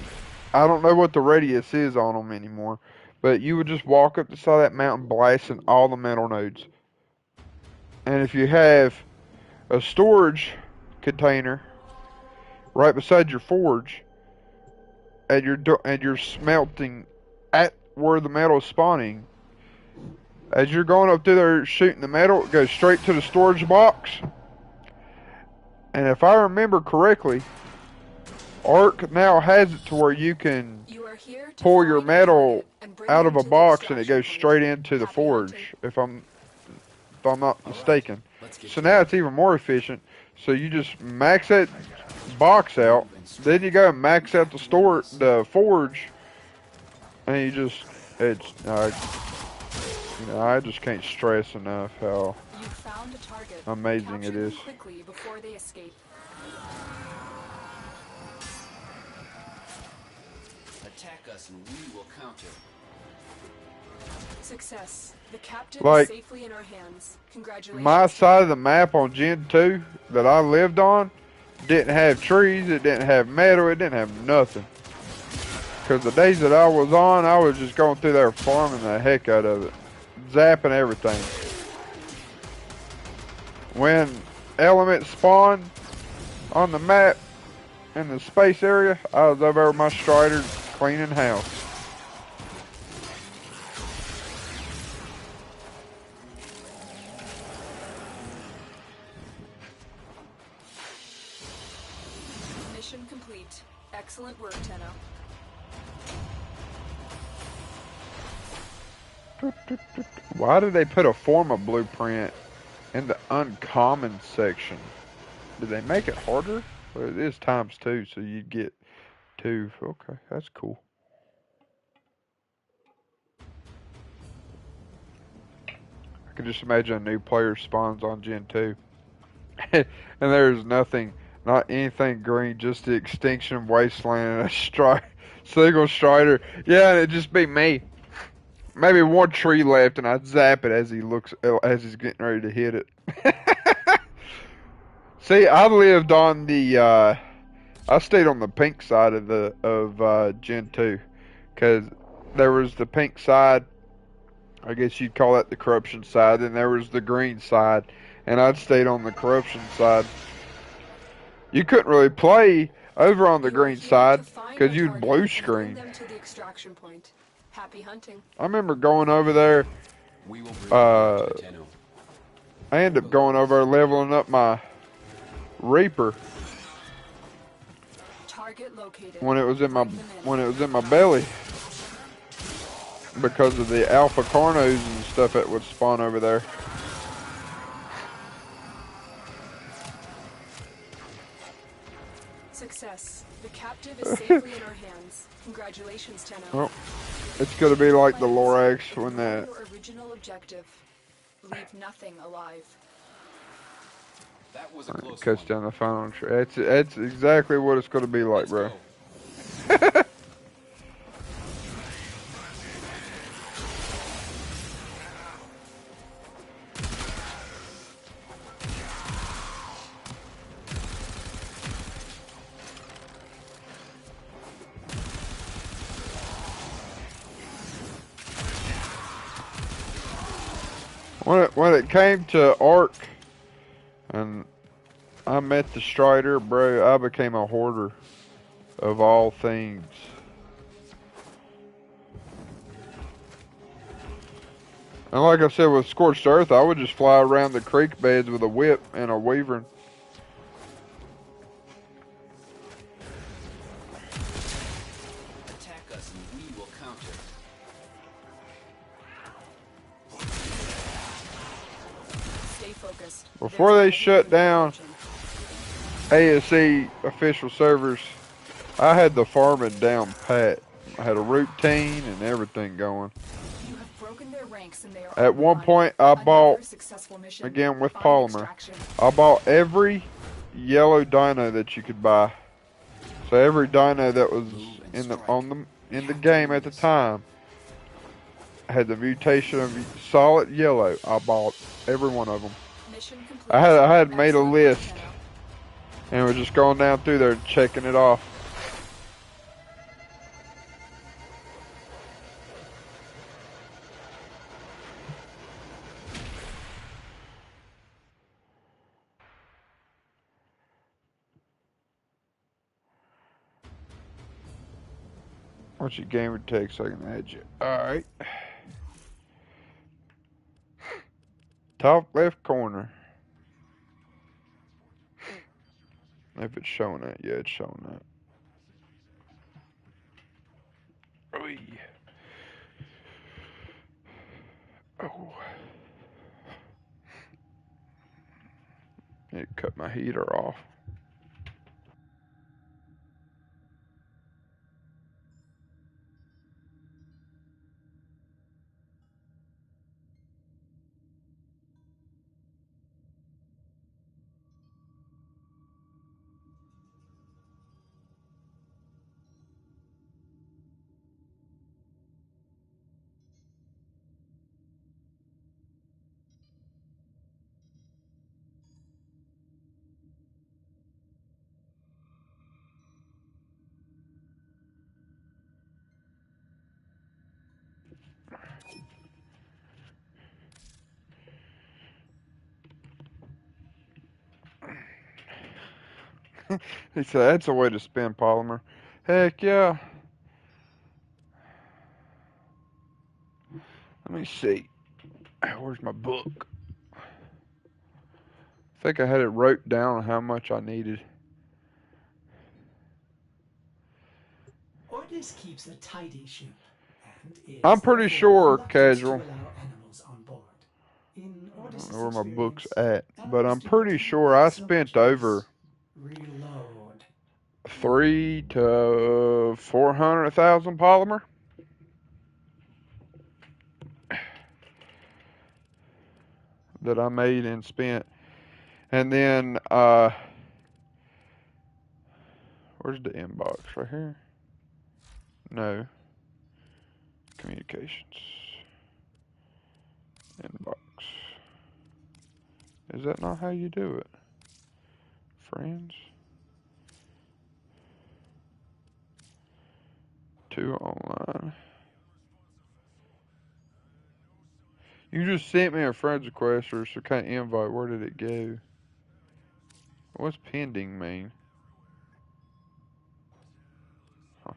I don't know what the radius is on them anymore, but you would just walk up the side of that mountain, blasting all the metal nodes. And if you have a storage container right beside your forge, and you're smelting at where the metal is spawning, as you're going up through there shooting the metal, it goes straight to the storage box. And if I remember correctly, Ark now has it to where you can pull your metal out of a box and it goes straight into the forge, if I'm not mistaken. So now it's even more efficient. So you just max that box out, then you go and max out the forge, and you just, I just can't stress enough how amazing it is. Quickly before they escape. Attack us and we will counter. Success. The captive Like, is safely in our hands. Congratulations. my side of the map on Gen 2 that I lived on didn't have trees, it didn't have metal, it didn't have nothing. Because the days that I was on, I was just going through there farming the heck out of it. Zapping everything. When elements spawned on the map in the space area, I was over with my Strider cleaning house. Mission complete. Excellent work, Tenno. Why did they put a forma blueprint in the uncommon section? Did they make it harder? Well, it is ×2, so you'd get 2. Okay, that's cool. I can just imagine a new player spawns on Gen 2. And there's nothing, not anything green, just the extinction wasteland and a single Strider. Yeah, and it'd just be me. Maybe one tree left, and I'd zap it as he's getting ready to hit it. See, I lived on I stayed on the pink side of Gen 2, because there was the pink side. I guess you'd call that the corruption side, and there was the green side, and I'd stayed on the corruption side. You couldn't really play over on the green side because you'd blue screen. Happy hunting. I remember going over there. I ended up going over there leveling up my Reaper Target located. when it was in my belly, because of the alpha carnos and stuff that would spawn over there. Success. The captive is safely in our hands. Congratulations, Tenno. Well, it's gonna be like the Lorax when that. Your original objective. Leave nothing alive. That was a close Cuts one. down the final tree. That's exactly what it's gonna be like, bro. When it came to Ark, and I met the Strider, bro, I became a hoarder of all things. And like I said, with Scorched Earth, I would just fly around the creek beds with a whip and a weavering. Attack us and we will counter. Stay focused. Before they shut down ASE official servers, I had the farming down pat. I had a routine and everything going. You have broken their ranks and they are At one point, I bought, again with polymer, I bought every yellow dino that you could buy. So every dino that was in the game at the time had the mutation of solid yellow. I bought every one of them. I had made a list and was just going down through there checking it off. What's your gamer tag so I can add you? Alright. Top left corner. If it's showing that, yeah, it's showing that. Oy. Oh. Need to cut my heater off. He said, that's a way to spin polymer. Heck yeah. Let me see. Where's my book? I think I had it wrote down how much I needed. Ordis keeps a tidy ship, and is I'm pretty sure, reluctant casual. to allow animals on board. In I Ordis's don't know where my book's experience, at, but I'm animals do pretty not sure need I so spent much over as reload. 300 to 400,000 polymer. That I made and spent. And then, where's the inbox? Right here? No. Communications. Inbox. Is that not how you do it? Friends? To online. You just sent me a friend's request or some kind of invite. Where did it go? What's pending mean? Huh.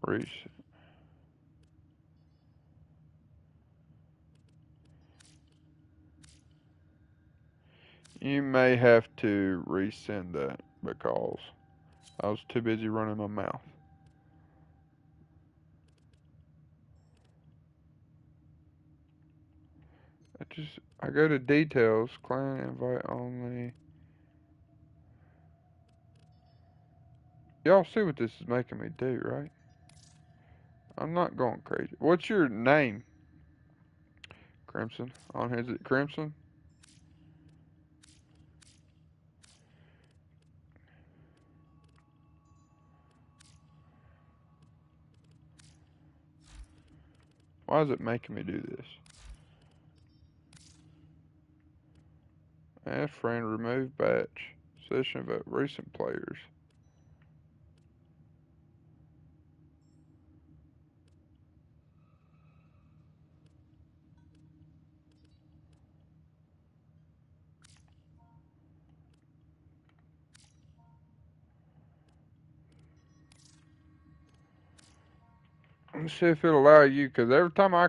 Reset. You may have to resend that because I was too busy running my mouth. I go to details, client invite only. Y'all see what this is making me do, right? I'm not going crazy. What's your name? Crimson. On here, is it Crimson? Why is it making me do this? Add friend, remove batch. Session vote, recent players. Let's see if it'll allow you, because every time I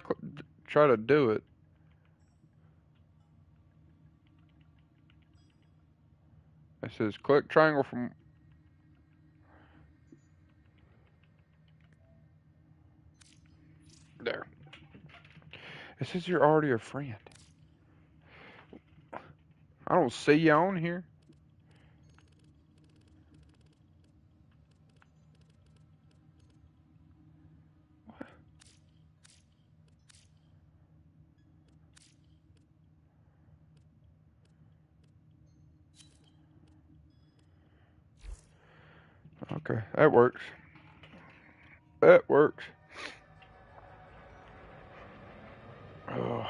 try to do it, it says click triangle from... There. It says you're already a friend. I don't see you on here. Okay, that works. That works. Oh.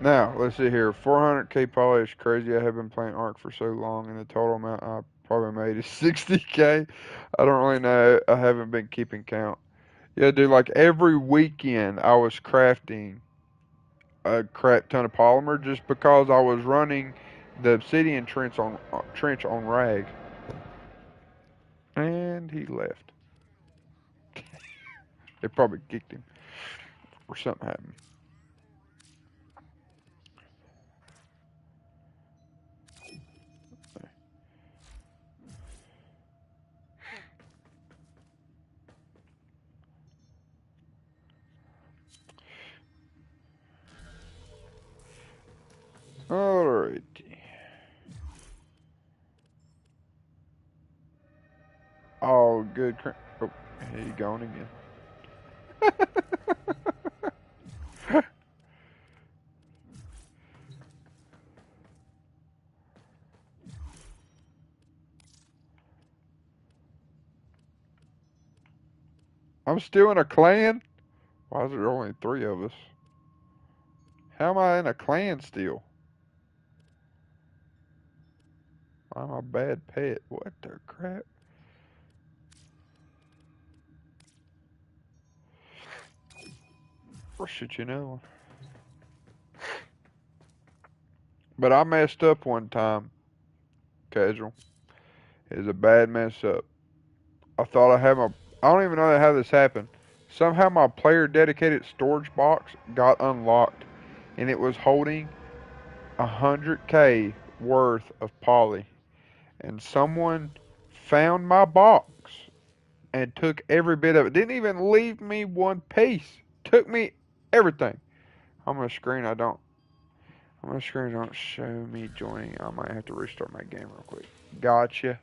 Now, let's see here. 400k poly is crazy. I have been playing Ark for so long, and the total amount I probably made is 60k. I don't really know. I haven't been keeping count. Yeah, dude, like every weekend I was crafting a crap ton of polymer just because I was running the obsidian trench on rag. And he left. They probably kicked him or something happened. Alrighty. Oh, good. Oh, he gone again. I'm still in a clan? Why is there only 3 of us? How am I in a clan still? I'm a bad pet. What the crap? Or should you know? But I messed up one time. Casual. It was a bad mess up. I thought I had my... I don't even know how this happened. Somehow my player dedicated storage box got unlocked. And it was holding 100k worth of poly. And someone found my box and took every bit of it. Didn't even leave me one piece. Took me everything. On my screen, don't show me joining. I might have to restart my game real quick. Gotcha.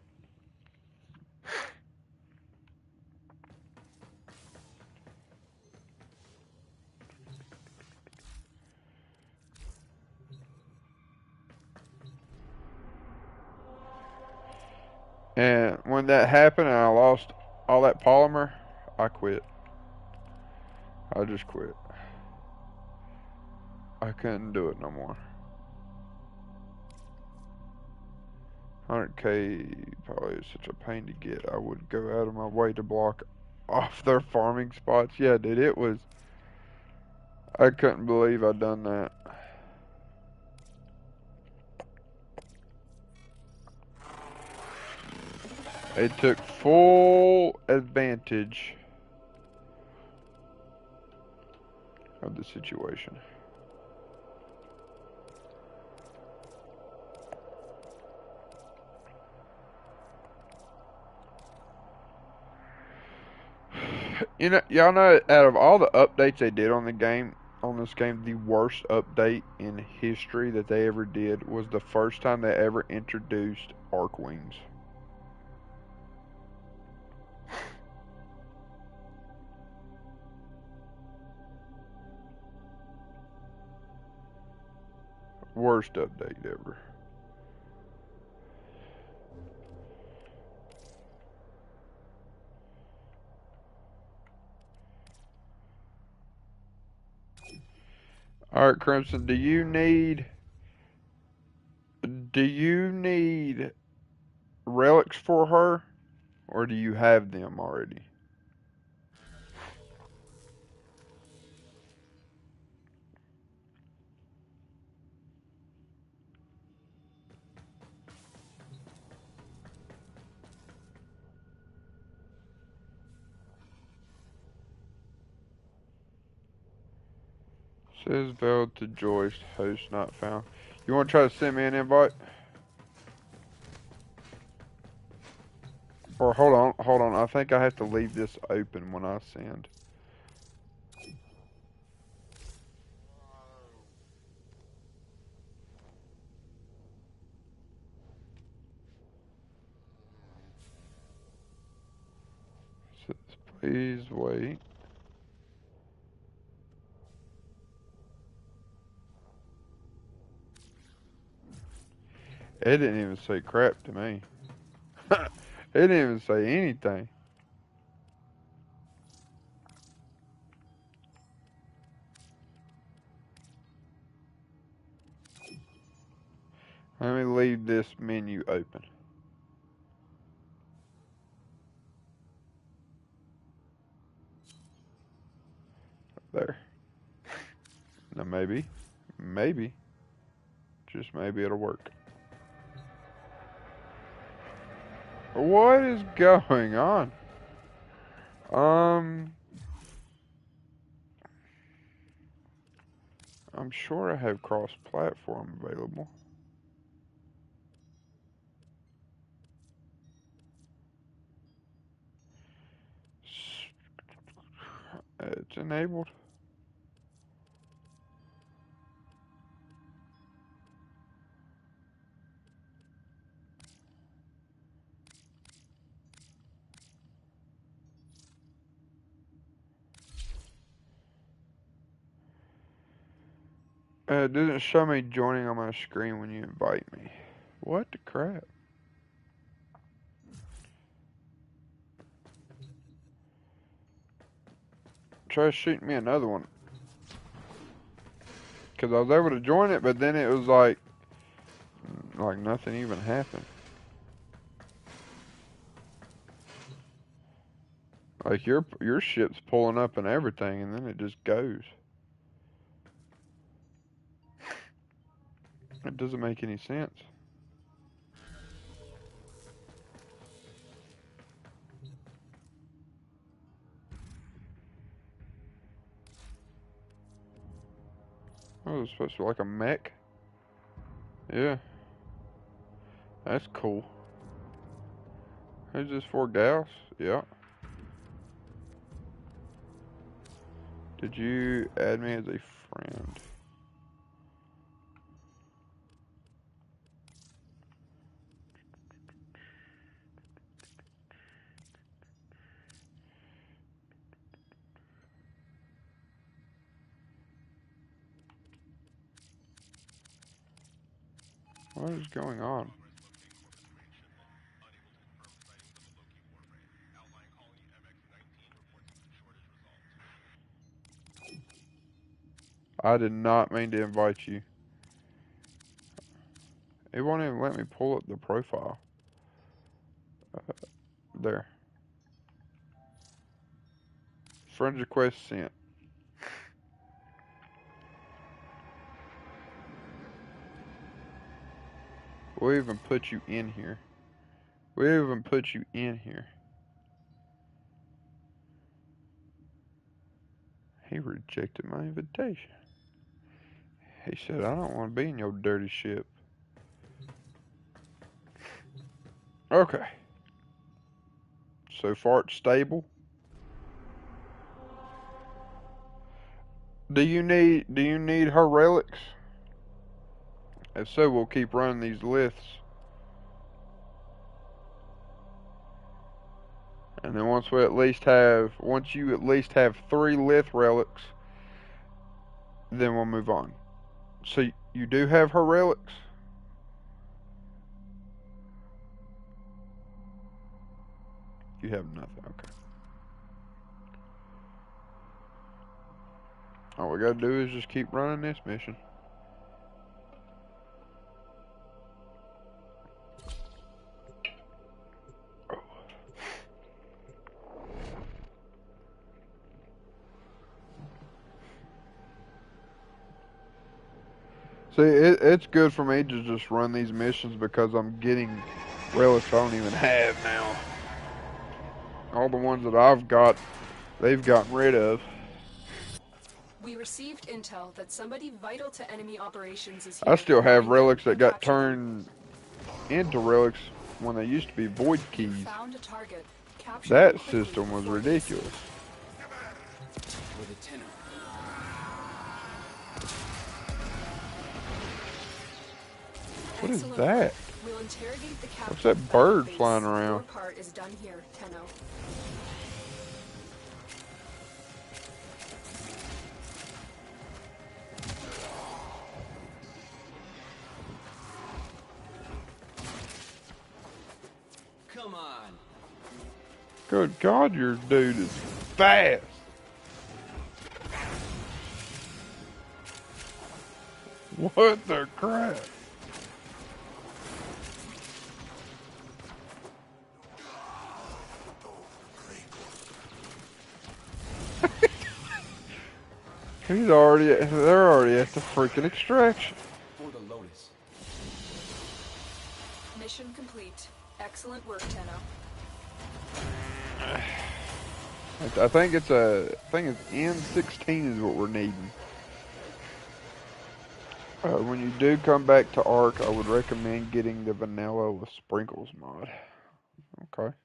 And when that happened and I lost all that polymer, I quit. I just quit. I couldn't do it no more. 100k probably is such a pain to get. I would go out of my way to block off their farming spots. Yeah, dude, it was... I couldn't believe I'd done that. They took full advantage of the situation. You know, y'all know, out of all the updates they did on this game, the worst update in history that they ever did was the first time they ever introduced arc wings. Worst update ever. Alright, Crimson, do you need relics for her? Or do you have them already? Says Bell to Joyce, host not found. You want to try to send me an invite? Or hold on. I think I have to leave this open when I send. Please wait. It didn't even say crap to me. It didn't even say anything. Let me leave this menu open. There. Now maybe, just maybe it'll work. What is going on? I'm sure I have cross-platform available. It's enabled. It doesn't show me joining on my screen when you invite me. What the crap? Try shooting me another one. Because I was able to join it, but then it was like nothing even happened. Like your ship's pulling up and everything, and then it just goes. It doesn't make any sense. Oh, it's supposed to be like a mech. Yeah. That's cool. Who's this for, Gauss? Yeah. Did you add me as a friend? What is going on? I did not mean to invite you. It won't even let me pull up the profile. There. Friend request sent. We'll even put you in here. We'll even put you in here. He rejected my invitation. He said, I don't want to be in your dirty ship. Okay. So far it's stable. Do you need her relics? If so, we'll keep running these liths. And then once you at least have 3 lith relics, then we'll move on. So you do have her relics? You have nothing, okay. All we gotta do is just keep running this mission. See, it's good for me to just run these missions because I'm getting relics I don't even have now. All the ones that I've got, they've gotten rid of. We received intel that somebody vital to enemy operations is here. I still have relics that got turned into relics when they used to be void keys. Found a target. That system was ridiculous. With a tenor. What is that? We'll interrogate the What's that bird flying around? Your part is done here, Tenno. Come on. Good God, your dude is fast. What the crap? They're already at the freaking extraction. For the Lotus. Mission complete. Excellent work, Tenno. I think it's N16 is what we're needing. When you do come back to Ark, I would recommend getting the vanilla with sprinkles mod. Okay.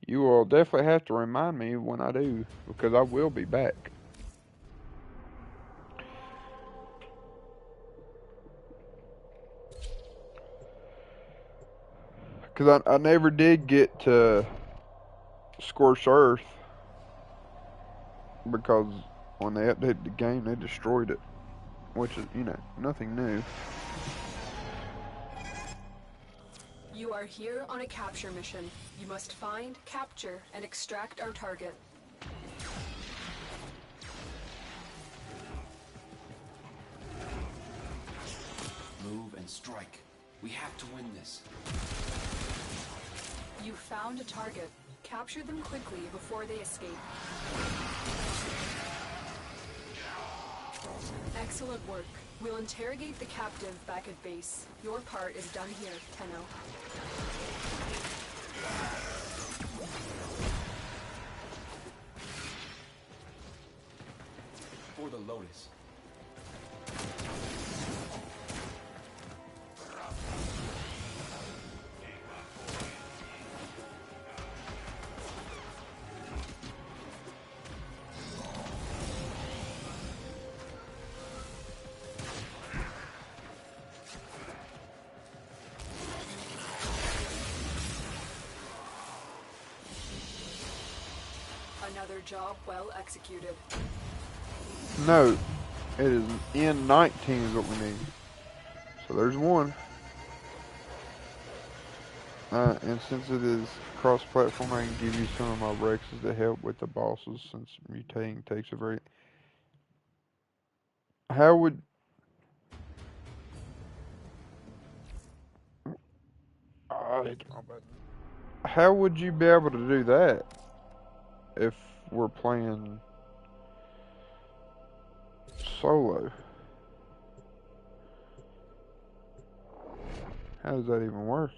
You will definitely have to remind me when I do, because I will be back. Because I never did get to Scorched Earth, because when they updated the game, they destroyed it. Which is, you know, nothing new. You are here on a capture mission. You must find, capture, and extract our target. Move and strike. We have to win this. You found a target. Capture them quickly before they escape. Excellent work. We'll interrogate the captive back at base. Your part is done here, Tenno. For the Lotus. Another job well executed. No, it is N19 is what we need. So there's one. And since it is cross-platform, I can give you some of my Rexes to help with the bosses, since mutating takes a very... How would... How would you be able to do that if we're playing solo? How does that even work?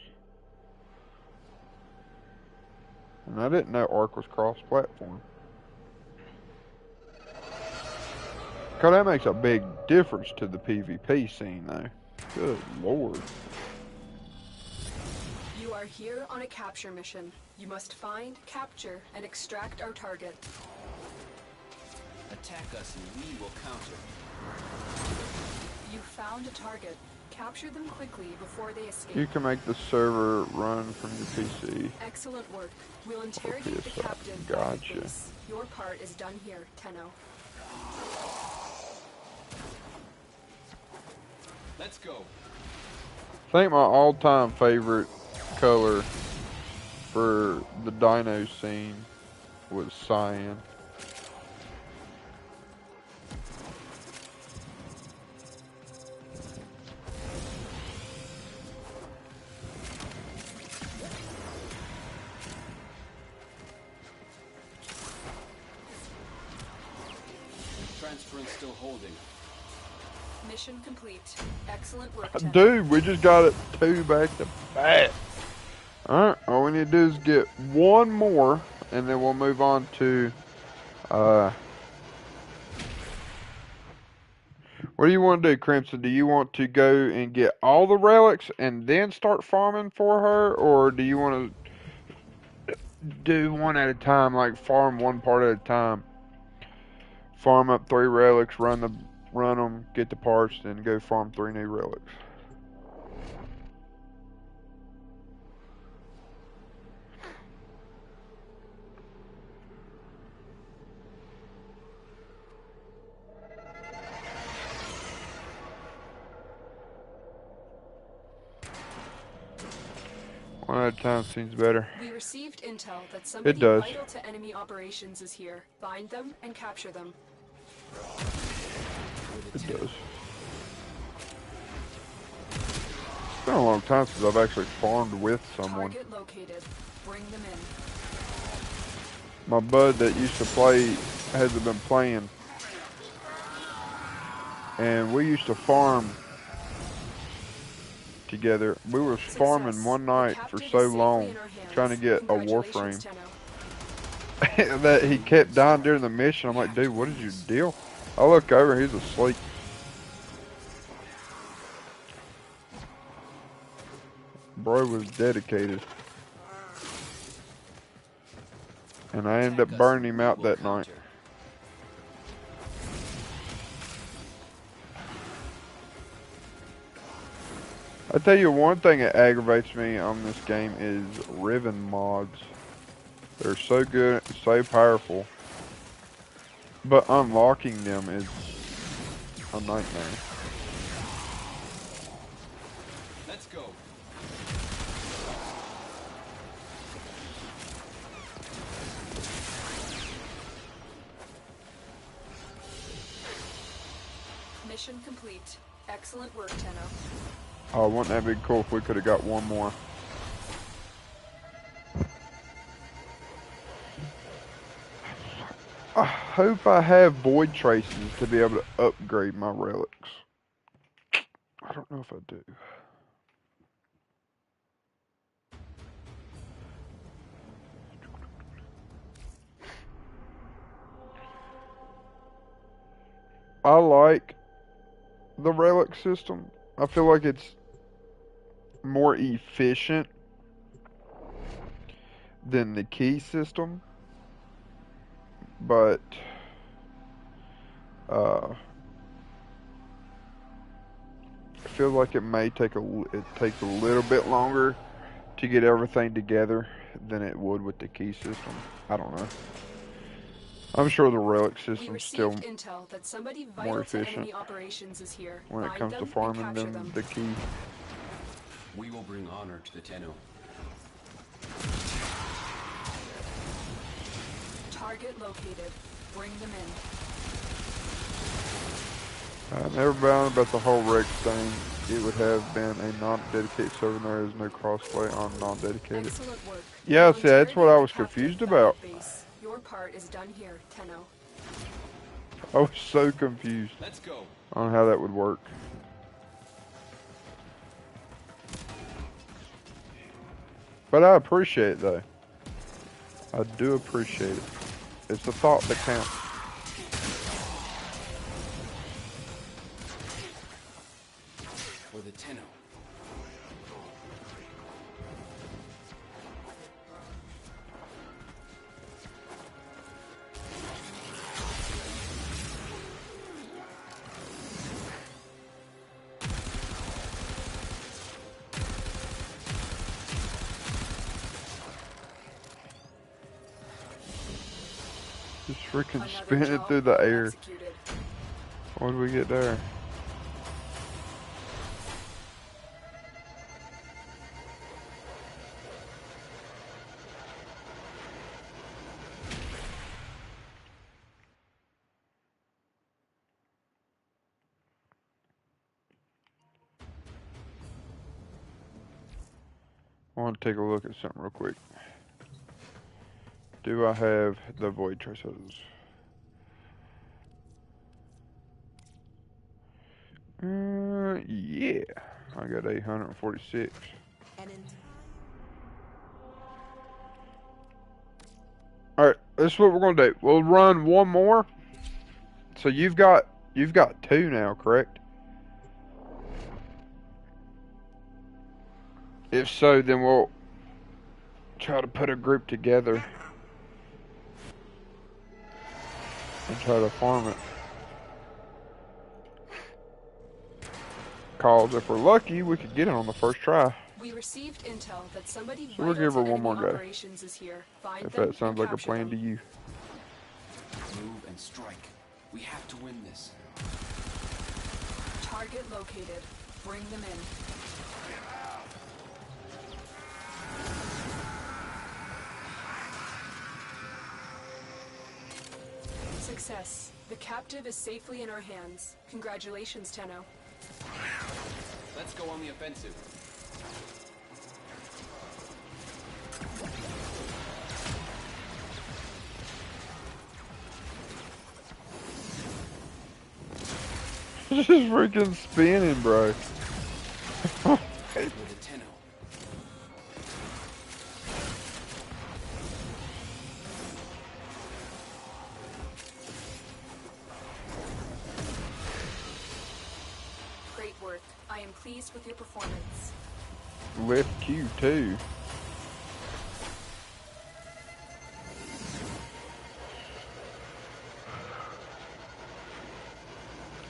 And I didn't know Ark was cross-platform. Cause that makes a big difference to the PvP scene, though. Good Lord. You are here on a capture mission. You must find, capture, and extract our target. Attack us and we will counter. You found a target. Capture them quickly before they escape. You can make the server run from your PC. Excellent work. We'll interrogate the captive. Gotcha. Your part is done here, Tenno. Let's go. I think my all-time favorite color for the dino scene was cyan. Transference still holding. Mission complete. Excellent work, Tenno. Dude, we just got it 2 back to back. Alright, all we need to do is get one more, and then we'll move on to, what do you want to do, Crimson? Do you want to go and get all the relics and then start farming for her, or do you want to do one at a time, like farm one part at a time? Farm up 3 relics, run them, get the parts, then go farm 3 new relics. One at a time seems better. We received intel that somebody does. vital to enemy operations is here. Find them and capture them. It does. It's been a long time since I've actually farmed with someone. Target located. Bring them in. My bud that used to play hasn't been playing. And we used to farm together. We were farming one night for so long, trying to get a Warframe. That he kept dying during the mission. I'm like, dude, what is your deal? I look over, he's asleep. Bro was dedicated. And I ended up burning him out that night. I tell you one thing that aggravates me on this game is Riven mods. They're so good, so powerful. But unlocking them is a nightmare. Let's go. Mission complete. Excellent work, Tenno. Oh, wouldn't that be cool if we could have got one more? I hope I have void traces to be able to upgrade my relics. I don't know if I do. I like the relic system. I feel like it's more efficient than the key system. But I feel like it may take it takes a little bit longer to get everything together than it would with the key system. I don't know. I'm sure the relic system's still intel that somebody more vital to efficient enemy operations is here. when it Find comes to them farming and than capture them. the key. We will bring honor to the Tenno. Target located. Bring them in. I never found about the whole Rex thing. It would have been a non-dedicated server. There is no crossplay on non-dedicated. Excellent work. Yeah, see, that's what I was confused about. Your part is done here, Tenno. I was so confused on how that would work. But I appreciate it, though. I do appreciate it. It's the thought that counts. For the Tenno. Just freaking spin it through the air. What do we get there? I want to take a look at something real quick. Do I have the void traces? Yeah. I got 846. Alright, this is what we're gonna do. We'll run one more. So you've got 2 now, correct? If so, then we'll try to put a group together and try to farm it. Cause if we're lucky, we could get it on the first try. We received intel that somebody So we'll give her one more go. operations is here. Find If them that sounds and like a plan to you. Move and strike. We have to win this. Target located. Bring them in. success. The captive is safely in our hands. Congratulations, Tenno. Let's go on the offensive. It's just freaking spinning, bro. With a Tenno. Great work. I am pleased with your performance. Lift Q too.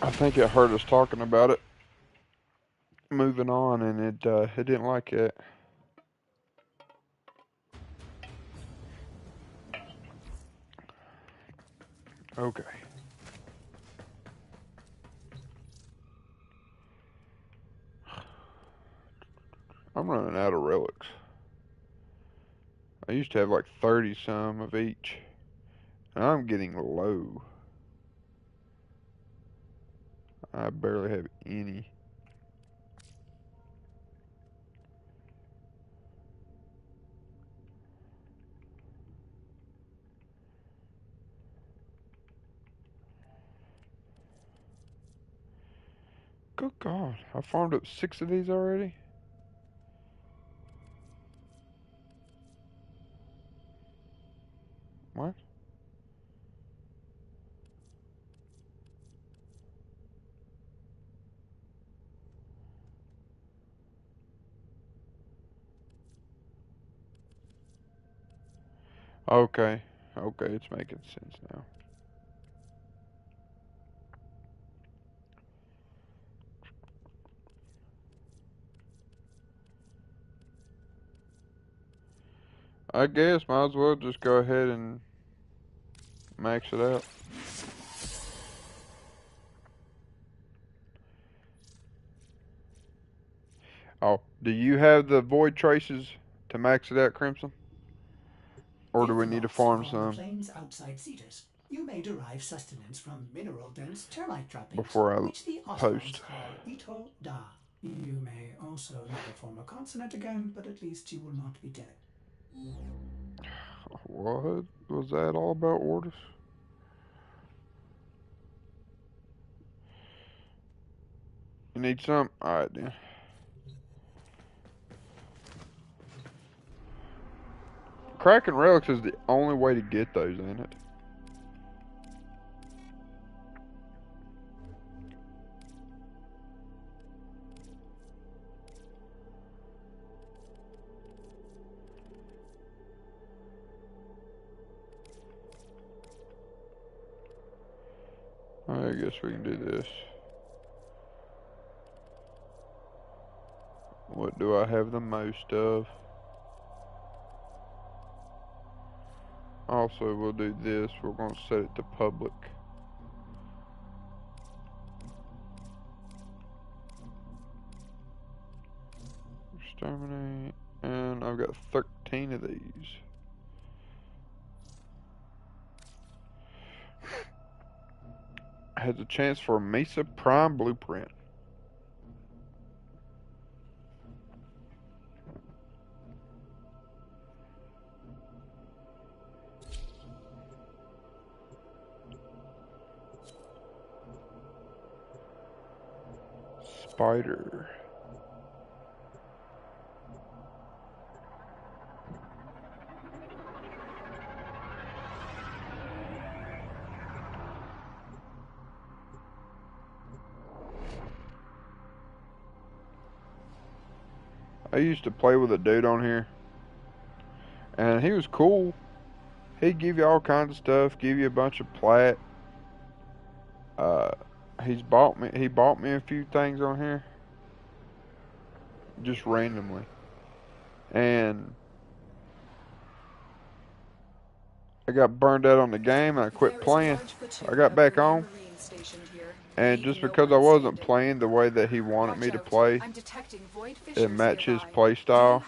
I think it hurt us talking about it. Moving on, and it didn't like it. Okay. I'm running out of relics. I used to have like 30 some of each, and I'm getting low. I barely have any. Good God, I farmed up 6 of these already? What? Okay, okay, it's making sense now. I guess might as well just go ahead and max it out. Oh, do you have the void traces to max it out, Crimson? Or do we need to farm some plains outside Cetus, you may derive sustenance from mineral-dense termite droppings, before I which the Osmonds post? call Ito Da. You may also never form a consonant again, but at least you will not be dead. What was that all about, Orders? You need some? Alright then. Cracking relics is the only way to get those, ain't it? I guess we can do this. What do I have the most of? Also, we'll do this. We're going to set it to public. Exterminate. And I've got 13 of these. Has a chance for a Mesa Prime Blueprint. Spider. I used to play with a dude on here, and he was cool. He'd give you all kinds of stuff, give you a bunch of plat. He bought me a few things on here, just randomly, and I got burned out on the game and I quit playing. I got back on, and just because I wasn't playing the way that he wanted me to play and match his play style,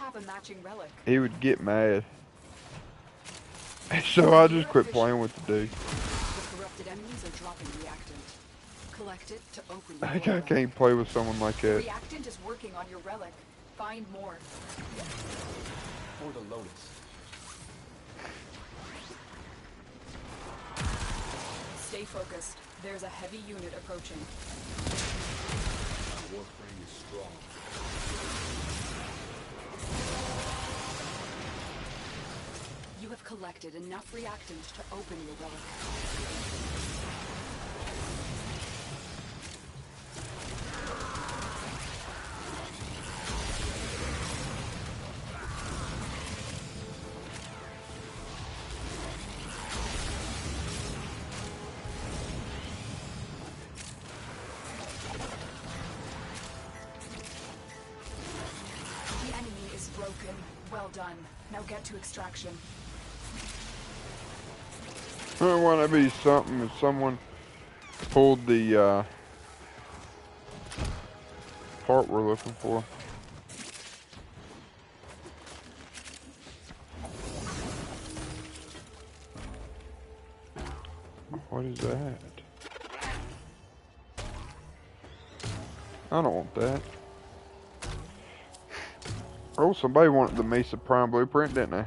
he would get mad. So I just quit playing with the dude. collect it to open I your relic. can't play with someone like The that. reactant is working on your relic. Find more. For the Lotus. Stay focused. There's a heavy unit approaching. The Warframe is strong. You have collected enough reactant to open your relic. The enemy is broken. Well done. Now get to extraction. I don't want to be something if someone pulled the part we're looking for. What is that? I don't want that. Oh, somebody wanted the Mesa Prime blueprint, didn't they?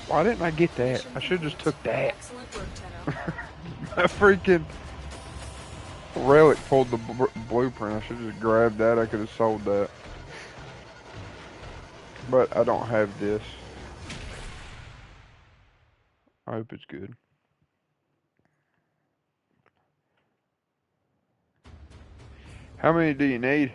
Why didn't I get that? I should have just took that. Excellent work, Tenno. My freaking relic pulled the blueprint. I should have just grabbed that. I could have sold that. But I don't have this. I hope it's good. How many do you need?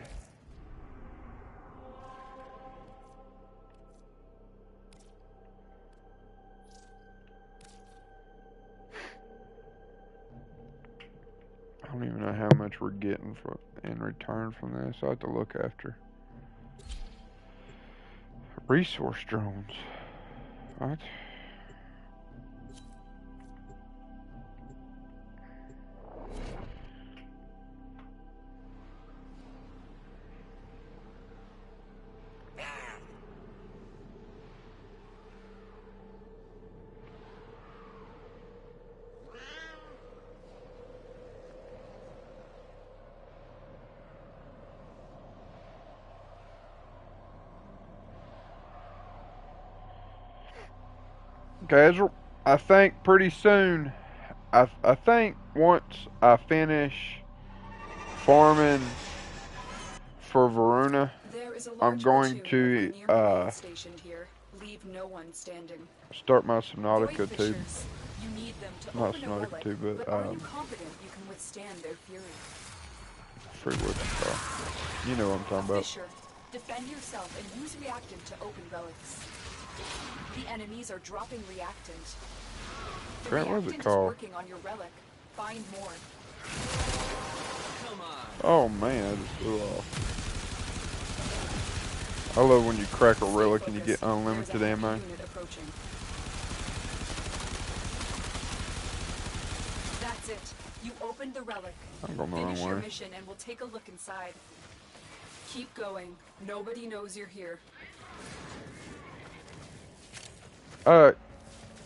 I don't even know how much we're getting for in return from this. I have to look after. Resource drones. What? Guys, I think pretty soon, I think once I finish farming for Voruna, I'm going to Leave no one standing. start my Subnautica too. You need them to Not open a Subnautica relic, too, but are you confident you can withstand their fury? Freewood. You know what I'm talking about. Fisher, defend yourself and use reactant to open relics. The enemies are dropping reactant. The Grant, what's it reactant is called? working on your relic. Find more. Come on. Oh man, I just flew off. I love when you crack a relic and you get unlimited ammo. That's it. You opened the relic. I'm going the Finish wrong your way. mission and we'll take a look inside. Keep going. Nobody knows you're here.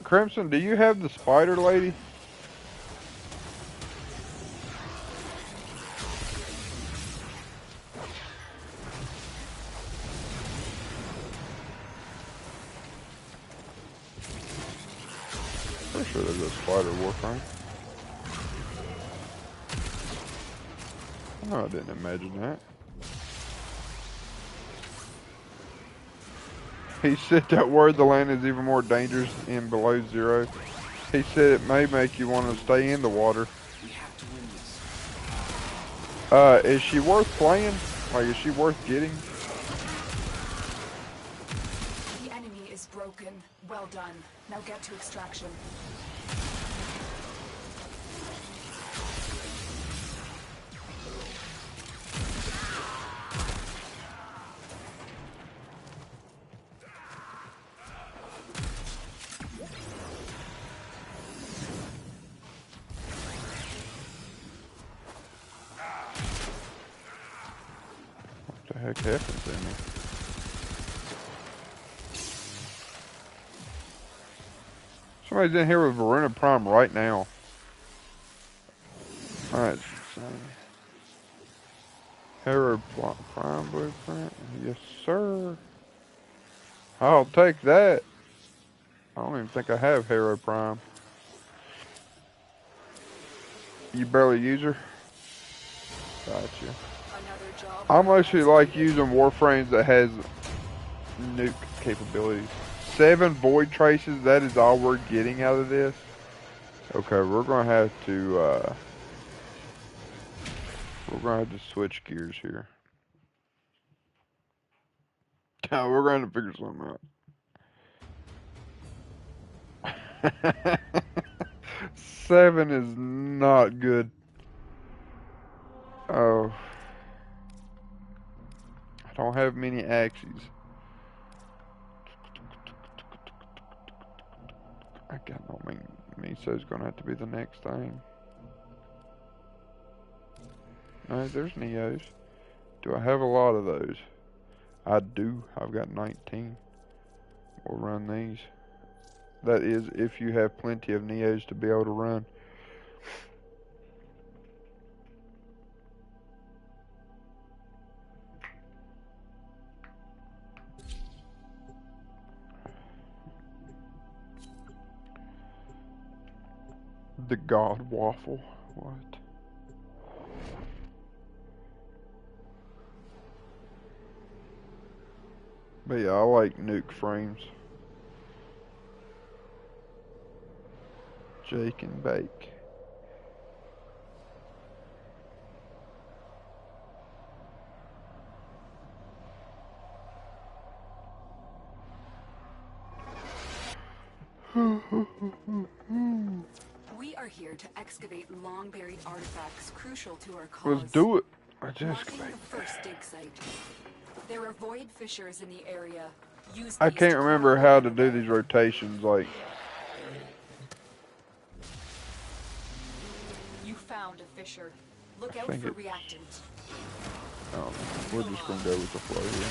Crimson, do you have the spider lady? Pretty sure there's a spider Warframe. Oh, I didn't imagine that. He said that word, the land is even more dangerous in below zero. He said it may make you want to stay in the water. We have to win this. Is she worth playing? Like, is she worth getting? The enemy is broken. Well done. Now get to extraction. What the heck happened to me? Somebody's in here with Varuna Prime right now. Alright, so Hero Prime Blueprint. Yes, sir. I'll take that. I don't even think I have Hero Prime. You barely use her? Gotcha. I mostly like using Warframes that has nuke capabilities. 7 void traces, that is all we're getting out of this. Okay, we're gonna have to switch gears here. We're gonna have to figure something out. 7 is not good. Oh. I don't have many axes. I got no Miso's gonna have to be the next thing. No, there's Neos. Do I have a lot of those? I do. I've got 19. We'll run these. That is if you have plenty of Neos to be able to run. The God Waffle. What? But yeah, I like nuke frames. Jake and bake. We are here to excavate long-buried artifacts crucial to our cause. Let's do it. Marking the first dig site. There are void fissures in the area. Use I these can't to remember crawl how over to do them. these rotations. Like, You found a fissure. Look I out think for it's- reactant. we're just gonna go with the flow here.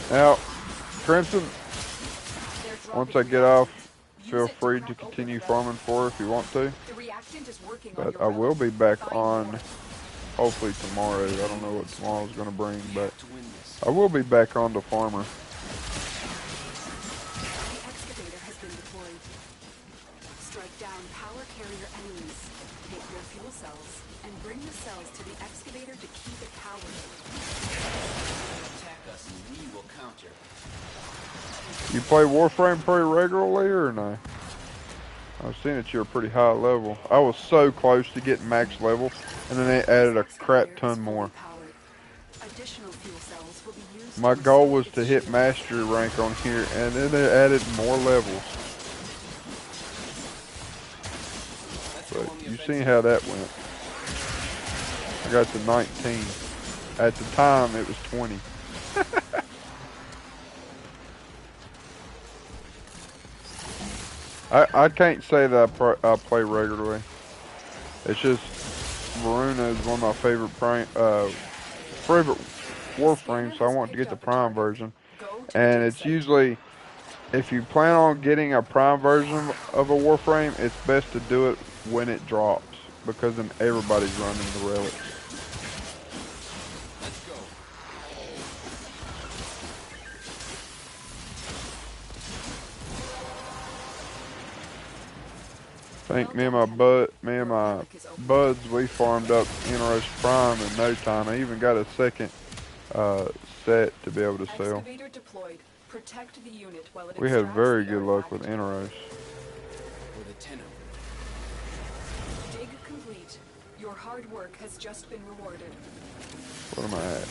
Now, Crimson, once I get off, feel free to continue farming for her if you want to. But I will be back on, hopefully tomorrow. I don't know what tomorrow's going to bring, but I will be back on the farmer. The excavator has been deployed. Strike down power carrier enemies. Take their fuel cells and bring the cells to the excavator to keep it powered. Attack us and we will counter. You play Warframe pretty regularly or no? I've seen that you're pretty high level. I was so close to getting max level, and then they added a crap ton more. Additional fuel cells will be used. My goal was to hit mastery rank on here, and then they added more levels. But you've seen how that went. I got to 19. At the time, it was 20. I can't say that I play regularly. It's just Voruna is one of my favorite Warframes, so I want to get the Prime version. And it's usually, if you plan on getting a Prime version of a Warframe, it's best to do it when it drops, because then everybody's running the relics. I think me and my buds, we farmed up Interos Prime in no time. I even got a second set to be able to sell. We had very good luck with Interos. Dig complete. Your hard work has just been rewarded. What am I at?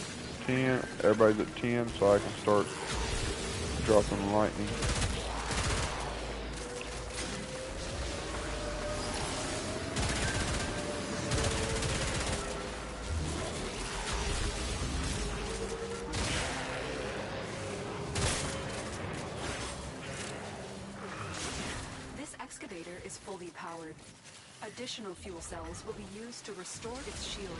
10. Everybody's at 10, so I can start dropping lightning. Excavator is fully powered. Additional fuel cells will be used to restore its shields.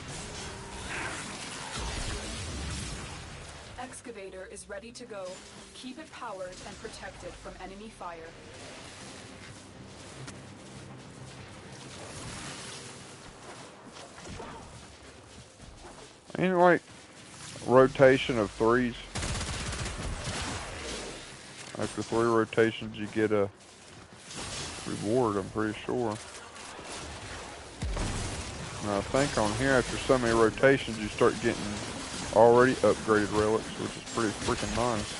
Excavator is ready to go. Keep it powered and protected from enemy fire. Ain't it like rotation of 3s? After 3 rotations you get a reward, I'm pretty sure. And I think on here after so many rotations you start getting already upgraded relics, which is pretty freaking nice.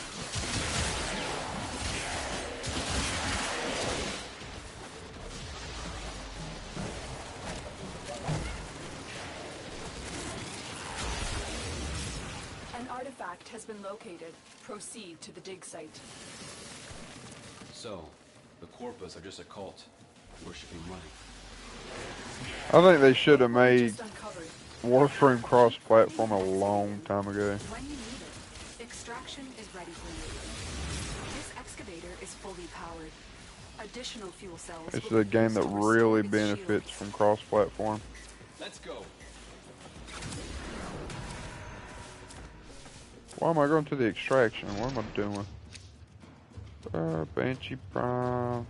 An artifact has been located. Proceed to the dig site. So, the Corpus are just a cult, worshipping money. I think they should have made Warframe cross-platform a long time ago. When you need it, extraction is ready for you. This excavator is fully powered. Additional fuel cells. This is a game that really benefits from cross-platform. Let's go. Why am I going to the extraction? What am I doing? Banshee Prime.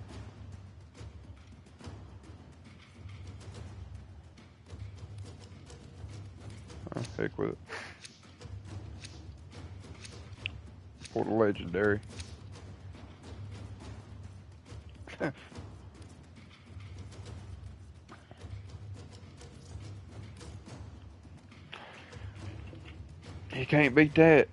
Oh, heck with it. For the legendary. You can't beat that.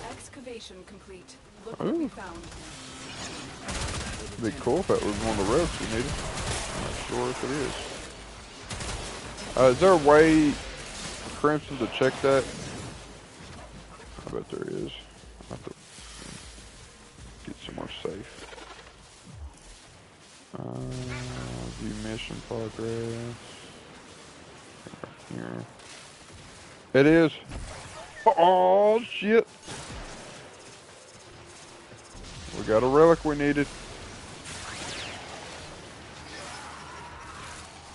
Excavation complete. Look what we found. It'd be cool if that was one of the relics we needed. I'm not sure if it is. Is there a way for Crimson to check that? I bet there is. I have to get somewhere safe. View mission progress. Right here. It is. Oh shit! We got a relic we needed.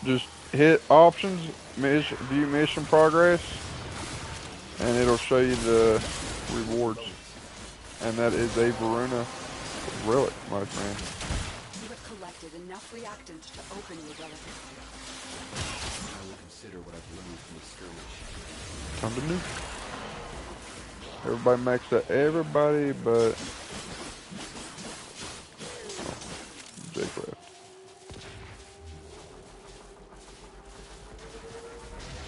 Just hit options, view mission progress, and it'll show you the rewards. And that is a voruna relic, my friend. You have collected enough reactant to open your relic. I will consider what I've learned from the skirmish. Time to nuke. Everybody maxed out everybody but Jake left.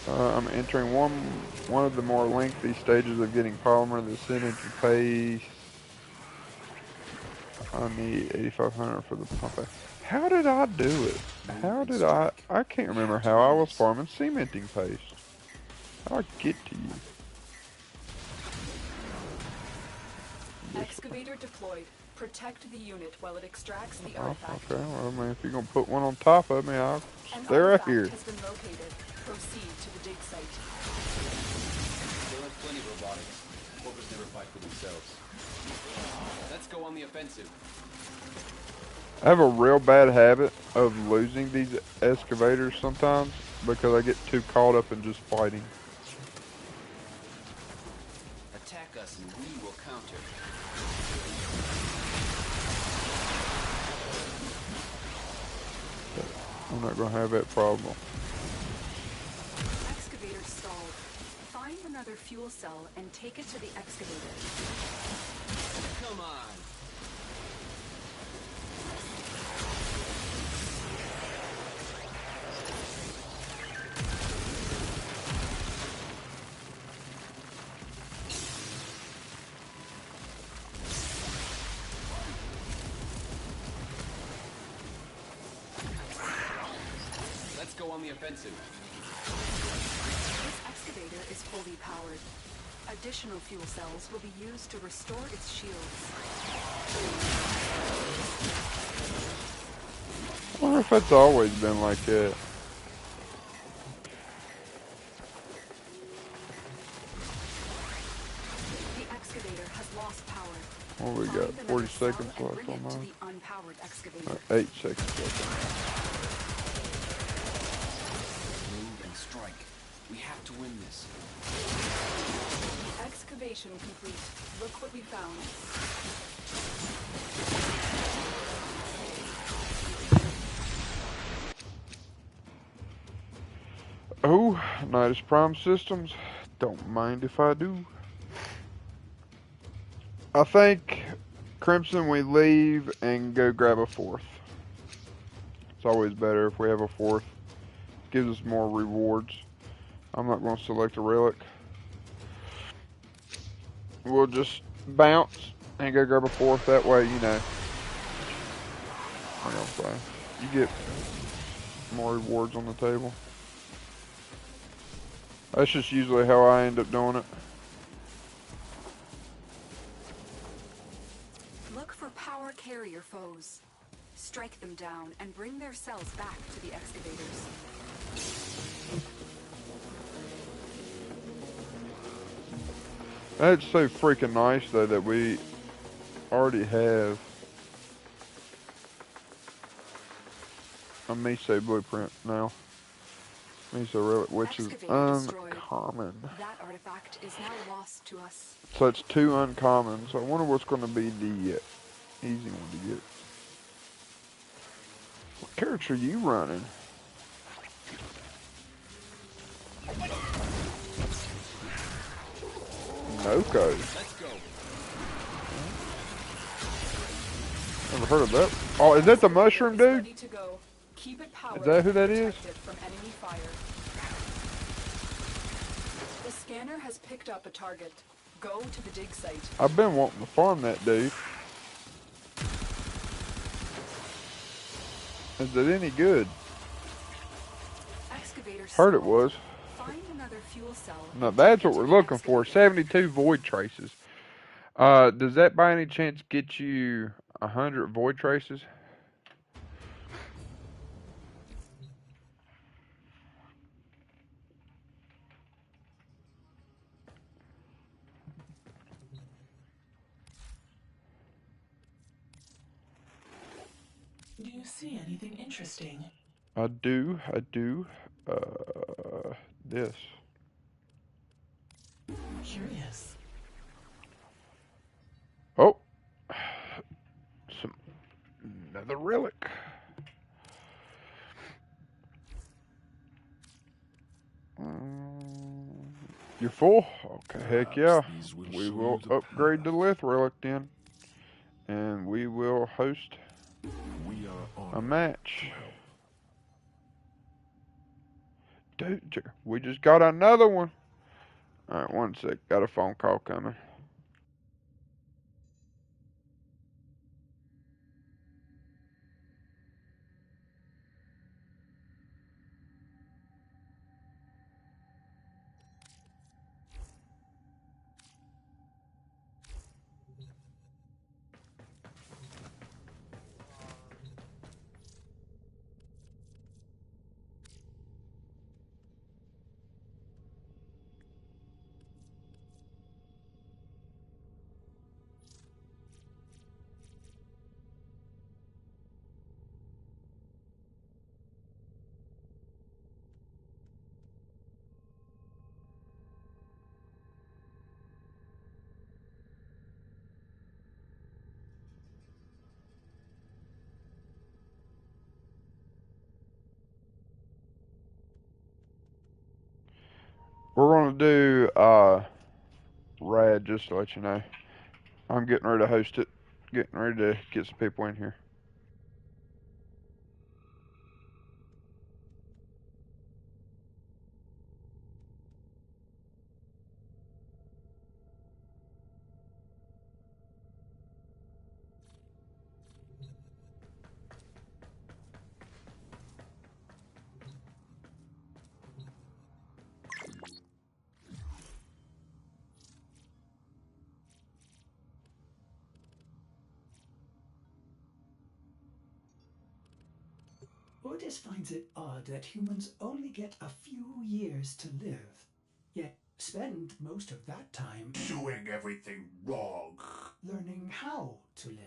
I'm entering one of the more lengthy stages of getting polymer, the signature paste. I need 8,500 for the pump. How did I do it? How did I can't remember how I was farming cementing paste. How'd I get to you? Excavator deployed. Protect the unit while it extracts the artifact. Okay, well, I mean, if you're gonna put one on top of me, I'll An stay right artifact here. has been located. Proceed to the dig site. Still have plenty of robotics. Corpus never fight for themselves. Let's go on the offensive. I have a real bad habit of losing these excavators sometimes because I get too caught up in just fighting. Attack us and we will counter. I'm not gonna have that problem. Excavator stalled. Find another fuel cell and take it to the excavator. Come on. Let's go on the offensive. This excavator is fully powered. Additional fuel cells will be used to restore its shields. I wonder if that's always been like that. The excavator has lost power. What we got? 40 seconds left on mine. 8 seconds left. Move and strike. We have to win this. Excavation complete. Look what we found. Oh, Nidus Prime Systems. Don't mind if I do. I think Crimson we leave and go grab a 4th. It's always better if we have a 4th. Gives us more rewards. I'm not going to select a relic. We'll just bounce and go grab a 4th. That way, you know. You get more rewards on the table. That's just usually how I end up doing it. Look for power carrier foes. Strike them down and bring their cells back to the excavators. That's so freaking nice though that we already have a Miso blueprint now. Miso relic, which is uncommon. That artifact is now lost to us. So it's 2 uncommons. So I wonder what's going to be the easy one to get. What character are you running? Noko. Let's go. Never heard of that. Oh, is that the mushroom dude? Ready to go. Keep it powered. Is that who that is? From enemy fire. The scanner has picked up a target. Go to the dig site. I've been wanting to farm that dude. Is it any good? Heard it was. Find another fuel cell. Now that's what we're looking for. 72 void traces. Does that by any chance get you 100 void traces? Do you see anything interesting? I do. This. Curious. Oh. Another relic. You're full? Okay, heck yeah. We will upgrade the Lith relic then. And we will host a match. Dude, we just got another one. Alright, one sec. Got a phone call coming. We're going to do Rad, just to let you know. I'm getting ready to host it. Getting ready to get some people in here. Otis finds it odd that humans only get a few years to live, yet spend most of that time Doing everything wrong. learning how to live.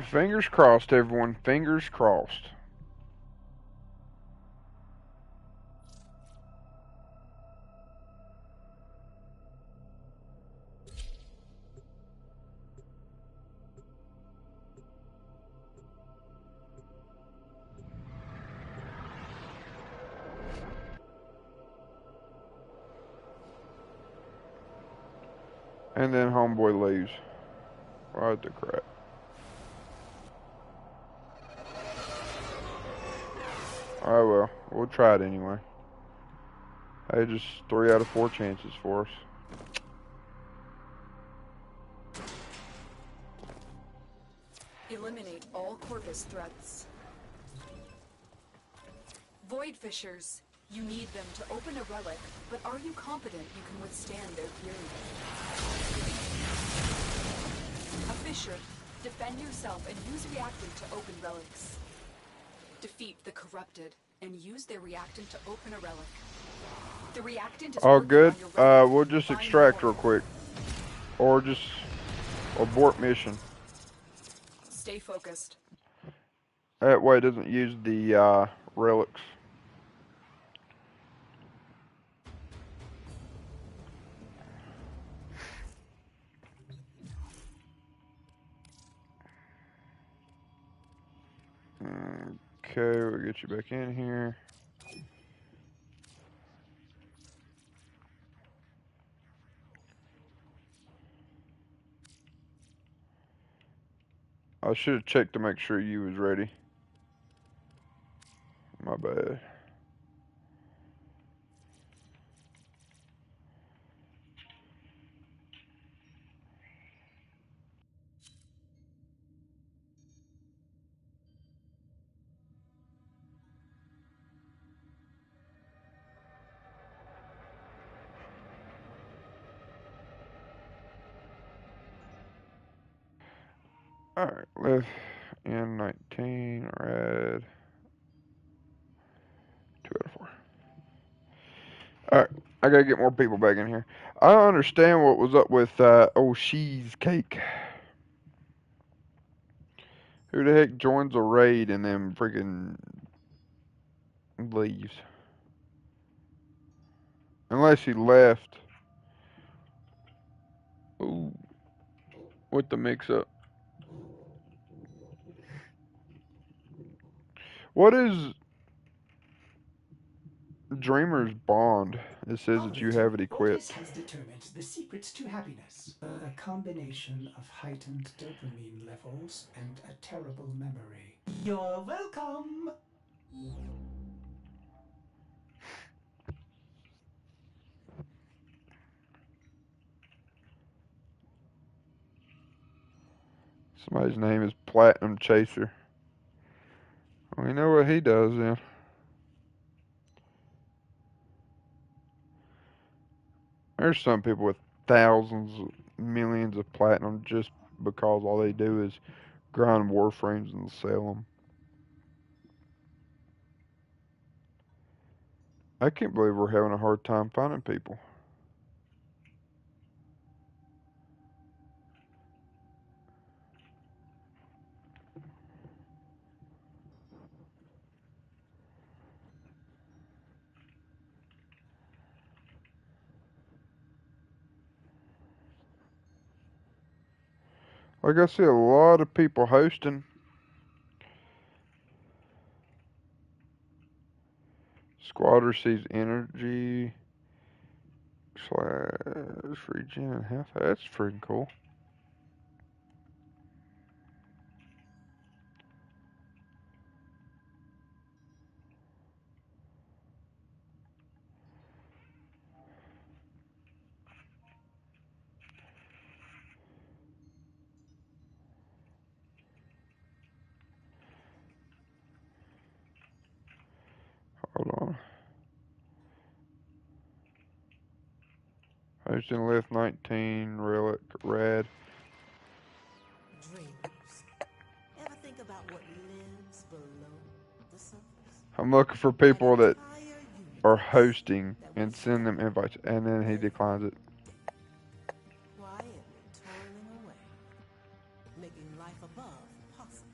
Fingers crossed, everyone. Fingers crossed. And then homeboy leaves. What the crap. Oh well, we'll try it anyway. Hey, just 3 out of 4 chances for us. Eliminate all Corvus threats. Void Fishers. You need them to open a relic, but are you confident you can withstand their fury? A Fisher, defend yourself and use reactant to open relics. Defeat the corrupted and use their reactant to open a relic. The reactant is Oh, working good. on your relic. We'll just Find extract more. real quick. Or just abort mission. Stay focused. That way it doesn't use the relics. Okay, we'll get you back in here. I should have checked to make sure you was ready. My bad. Alright, left in 19, red. 2 out of 4. Alright, I gotta get more people back in here. I don't understand what was up with old Cheesecake. Who the heck joins a raid and then freaking leaves? Unless he left. Ooh, with the mix-up. What is Dreamer's Bond? It says that you have it equipped. Otis has determined the secrets to happiness. A combination of heightened dopamine levels and a terrible memory. You're welcome! Somebody's name is Platinum Chaser. We know what he does then. There's some people with thousands, millions of platinum just because all they do is grind Warframes and sell them. I can't believe we're having a hard time finding people. Like I see a lot of people hosting. Squad receives energy / regen and health. That's freaking cool. Hold on. Hosting lift 19, relic, red. Dreamers. Ever think about what lives below the surface? I'm looking for people that are hosting and send them invites, and then he declines it. Quietly toiling away, making life above possible,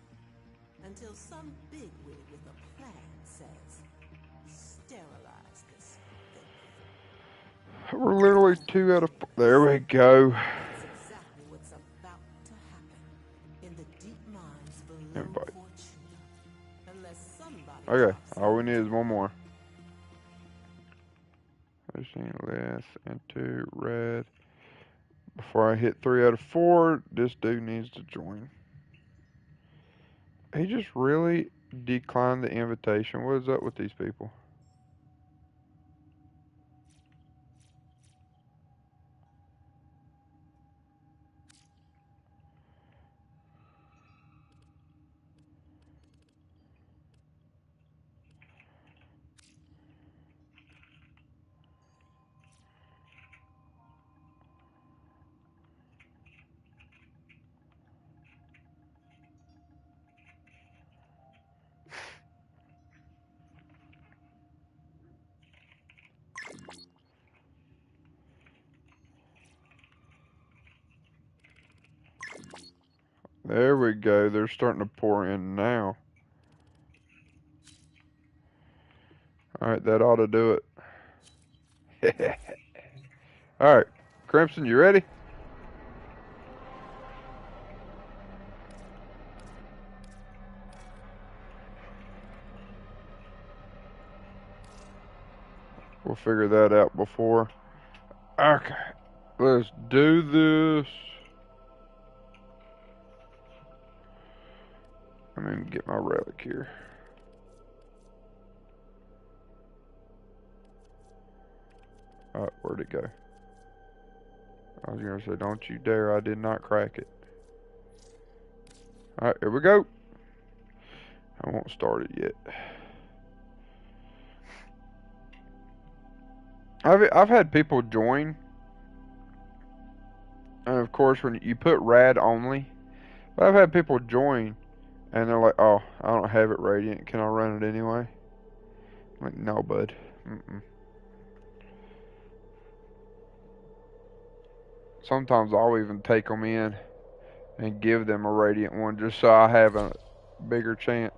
until some bigwig with a plan says, sterilize this thing. We're literally 2 out of 4. There we go. That's exactly what's about to happen in the deep mines below Invite. Fortuna. Unless somebody Okay, all we need is one more. Hosting less into red. Before I hit 3 out of 4, this dude needs to join. He just really declined the invitation. What is up with these people? There we go. They're starting to pour in now. Alright, that ought to do it. Alright, Crimson, you ready? We'll figure that out before. Okay, let's do this. I'm gonna get my relic here. Where'd it go? I was gonna say, don't you dare, I did not crack it. Alright, here we go. I won't start it yet. I've had people join, and of course when you put rad only, but I've had people join and they're like, oh, I don't have it radiant, can I run it anyway? I'm like, no bud. Sometimes I'll even take them in and give them a radiant one just so I have a bigger chance.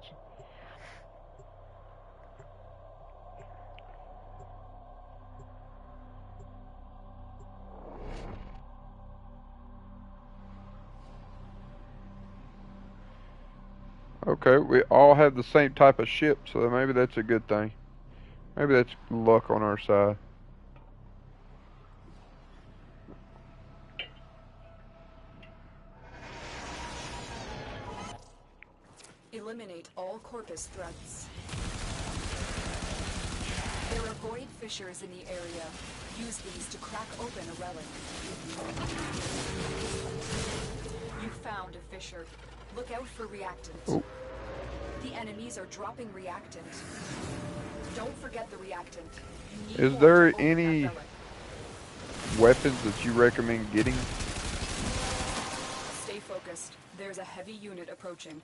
Okay, we all have the same type of ship, so maybe that's a good thing. Maybe that's luck on our side. Eliminate all Corpus threats. There are void fissures in the area. Use these to crack open a relic. You found a fissure. Look out for reactant. Oh. The enemies are dropping reactant. Don't forget the reactant. You need Is more there to open any that relic. weapons that you recommend getting? Stay focused. There's a heavy unit approaching.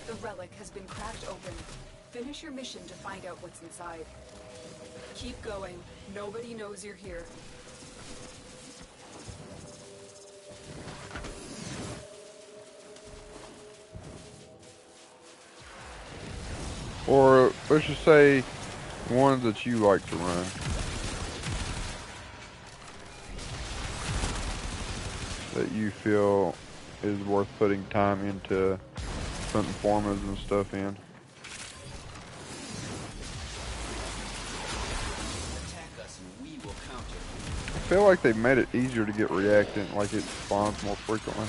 The relic has been cracked open. Finish your mission to find out what's inside. Keep going. Nobody knows you're here. Or let's just say ones that you like to run. That you feel is worth putting time into putting formulas and stuff in. Attack us and we will counter. I feel like they made it easier to get reactant, like it spawns more frequently.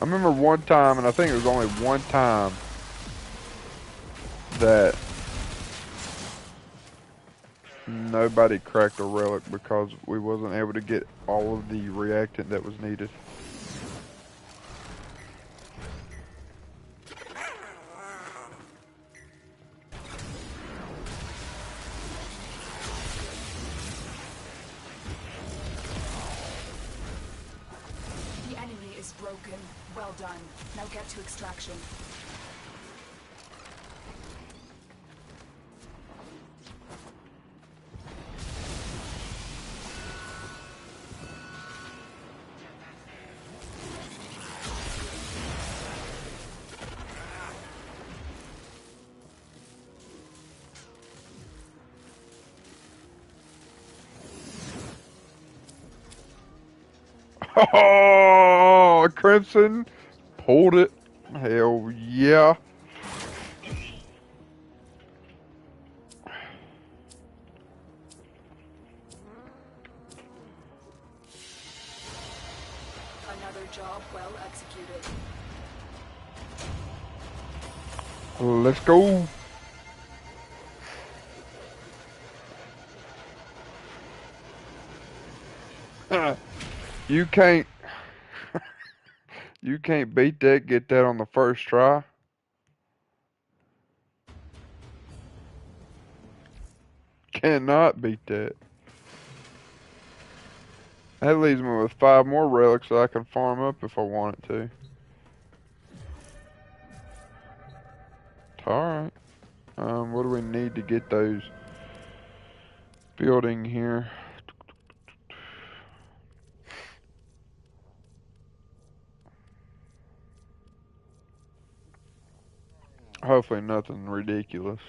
I remember one time, and I think it was only one time, that nobody cracked a relic because we wasn't able to get all of the reactant that was needed. The enemy is broken. Well done. Now get to extraction. Oh, Crimson pulled it. Hell yeah. Another job well executed. Let's go. You can't you can't beat that, get that on the first try. Cannot beat that. That leaves me with 5 more relics that I can farm up if I wanted to. Alright. What do we need to get those building here? Hopefully nothing ridiculous.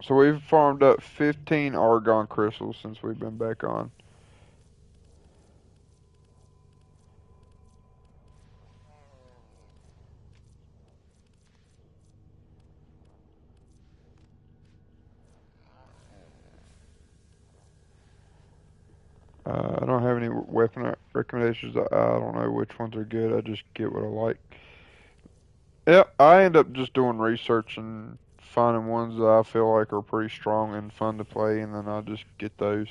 So we've farmed up 15 argon crystals since we've been back on. I don't have any weapon recommendations. I don't know which ones are good. I just get what I like. Yep, I end up just doing research and finding ones that I feel like are pretty strong and fun to play, and then I just get those.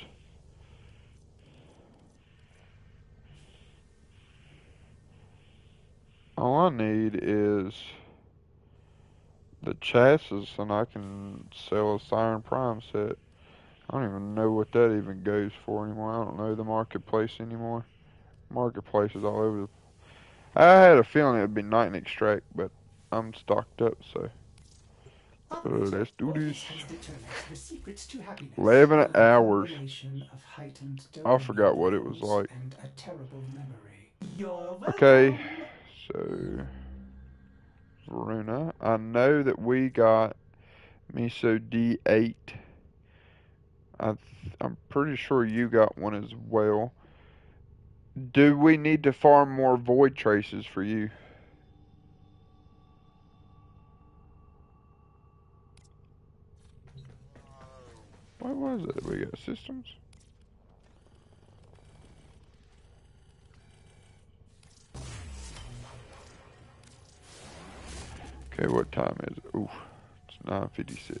All I need is the chassis, and I can sell a Siren Prime set. I don't even know what that even goes for anymore. I don't know the marketplace anymore. Marketplace is all over the... I had a feeling it would be Night and Extract, but I'm stocked up, so... let's do this. 11 hours. I forgot what it was like. Okay, so... Voruna. I know that we got Miso D8. I'm pretty sure you got one as well. Do we need to farm more void traces for you? What was it? We got systems? Okay, what time is it? Ooh, it's 9:56.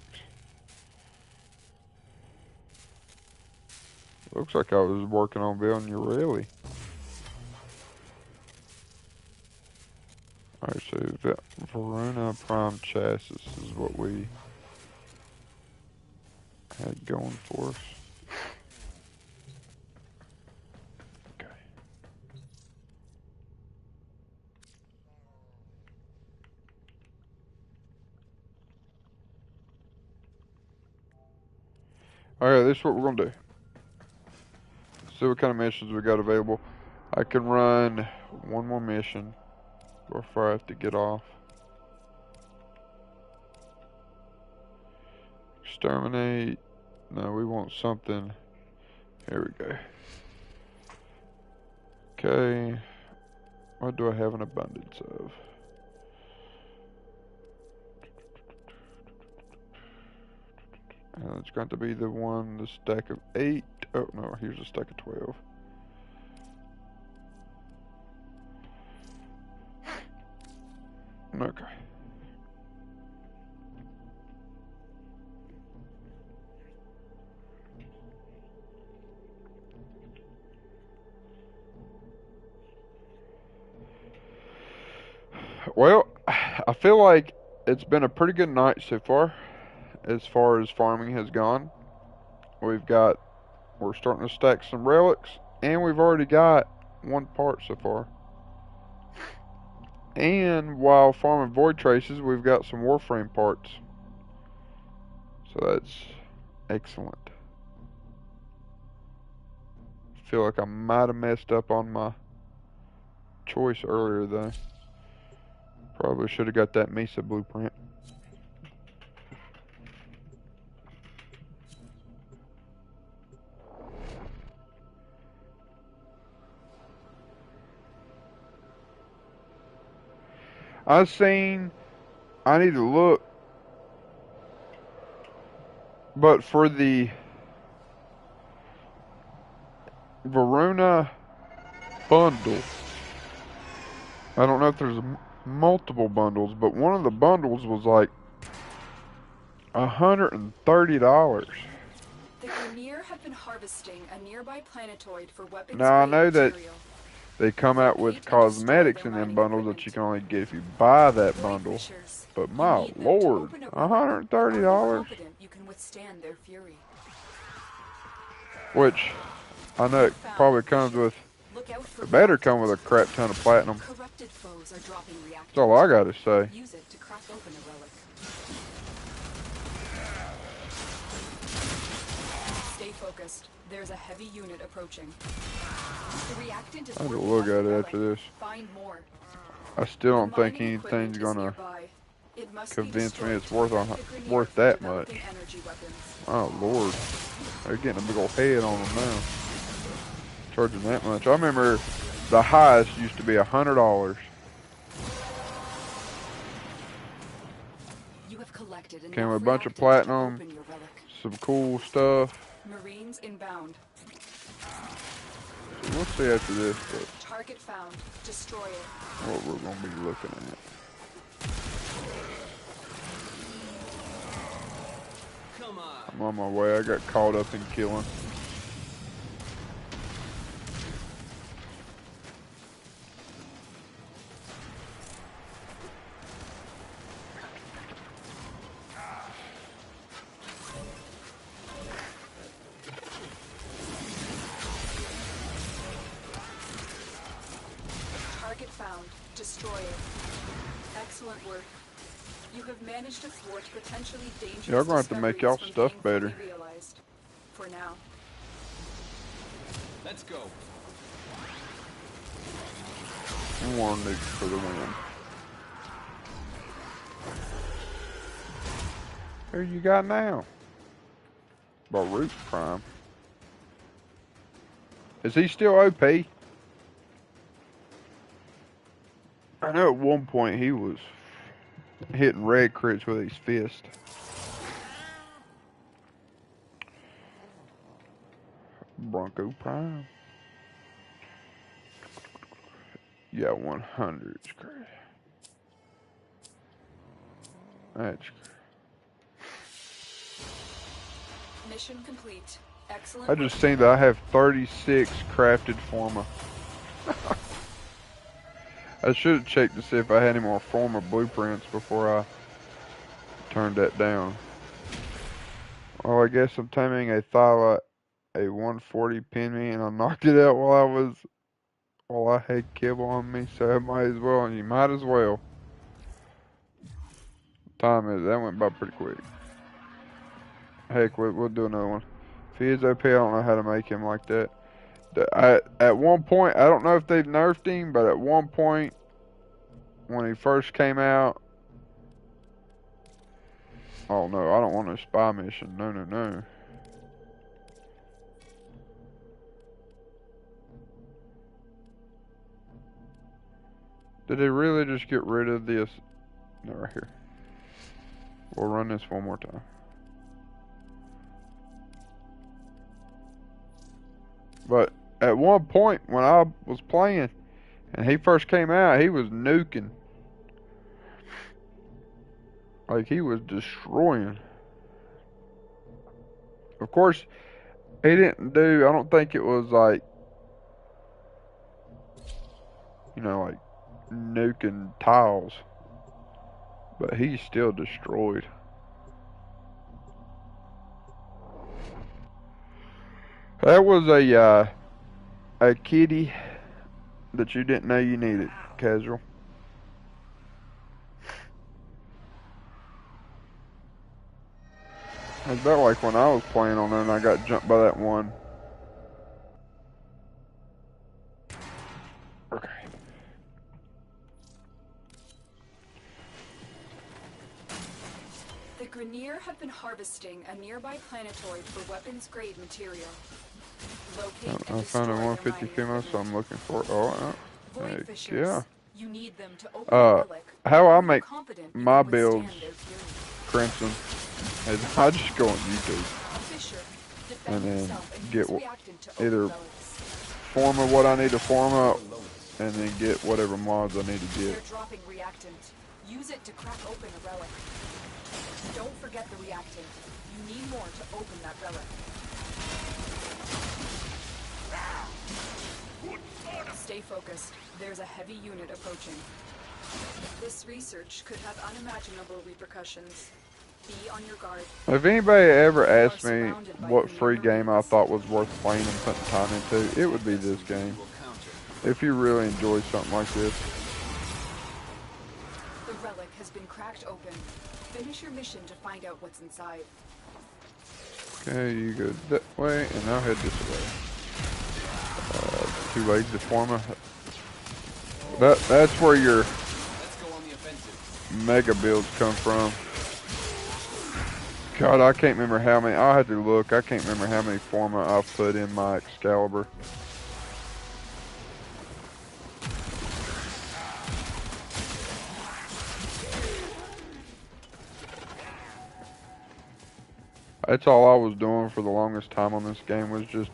Looks like I was working on building your rally. Alright, so the Voruna Prime chassis is what we had going for us. Okay. Alright, this is what we're going to do. See what kind of missions we got available. I can run one more mission before I have to get off. Exterminate. No, we want something. Here we go. Okay. What do I have an abundance of? And it's going to be the one, the stack of 8. Oh no, here's a stack of 12. Okay. Well, I feel like it's been a pretty good night so far as farming has gone. We're starting to stack some relics, and we've already got one part so far. And while farming void traces, we've got some Warframe parts. So that's excellent. I feel like I might have messed up on my choice earlier though. Probably should have got that Mesa blueprint. I need to look, but for the Voruna bundle, I don't know if there's multiple bundles, but one of the bundles was like $130. The Grineer have been harvesting a nearby planetoid for weapons. Now I know that they come out with cosmetics in them bundles that you can only get if you buy that bundle. But my lord, $130? You can withstand their fury. Which I know it probably comes with. It better come with a crap ton of platinum. Corrupted foes are dropping reactors. That's all I gotta say. Use it to crack open a relic. Stay focused. There's a heavy unit approaching. The reactant is I have to look at it after this. Find more. I still don't think anything's gonna convince me it's worth that much. Oh lord, they're getting a big old head on them now. Charging that much. I remember the highest used to be $100. Came with a bunch of platinum, some cool stuff. Marines inbound. So we'll see after this, but Target found. Destroy it. what we're gonna be looking at. Come on. I'm on my way. I got caught up in killing. Target found. Destroy it. Excellent work. You have managed to thwart potentially dangerous. Y'all gonna have to make y'all stuff better. For now. Let's go. More nukes for the win. Who you got now? Baruch Prime. Is he still OP? I know at one point he was hitting red crits with his fist. Bronco Prime. Yeah, 100. That's Mission complete. Excellent I work. just seen that I have 36 crafted forma. I should have checked to see if I had any more forma blueprints before I turned that down. Well, I guess I'm timing a Thyla, a 140 pin me, and I knocked it out while I had kibble on me, so I might as well, and you might as well. Time is, that went by pretty quick. Heck, we'll do another one. If he is OP, I don't know how to make him like that. At one point, I don't know if they've nerfed him, but at one point, when he first came out, oh no, I don't want a spy mission. No, no, no. Did they really just get rid of this? No, right here. We'll run this one more time. But at one point when I was playing and he first came out, he was nuking. Like, he was destroying. Of course, he didn't do, I don't think it was like, you know, like nuking tiles. But he still destroyed. That was a kitty that you didn't know you needed, casual. It's about like when I was playing on there and I got jumped by that one. Okay. The Grineer have been harvesting a nearby planetoid for weapons-grade material. Locate and I found a destroy 150 their female, so I'm looking for it. Oh, Void heck fissures. yeah. You need them to open the relic. How I Are you make confident you my can builds withstand their fury? crimson is I just go on YouTube Fissure, and defend then yourself and get use reactant to open either relics. form of what I need to form up and then get whatever mods I need to They're get. dropping reactant. Use it to crack open a relic. Don't forget the reactant. You need more to open that relic. Stay focused. There's a heavy unit approaching. This research could have unimaginable repercussions. Be on your guard. If anybody ever asked me what free game I thought was worth playing and putting time into, it would be this game. If you really enjoy something like this. The relic has been cracked open. Finish your mission to find out what's inside. Okay, you go that way, and I'll head this way. 2 legs to form a... That's where your mega builds come from. God, I can't remember how many. I'll have to look. I can't remember how many forma I've put in my Excalibur. That's all I was doing for the longest time on this game, was just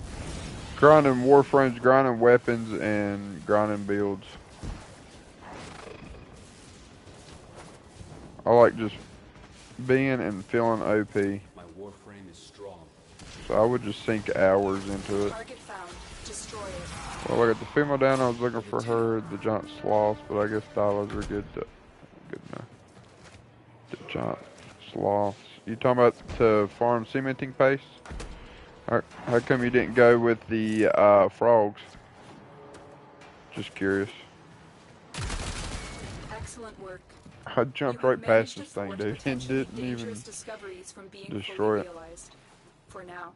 grinding Warframes, grinding weapons, and grinding builds. I like just being and feeling OP. My Warframe is strong. So I would just sink hours into it. Target found. Destroy it. Well, I got the female down. I was looking for her, the giant sloths, but I guess Thylas are good enough. The giant sloths. You talking about to farm cementing paste? How come you didn't go with the frogs? Just curious. Excellent work. I jumped right past this thing, dude, and didn't even destroy it. For now.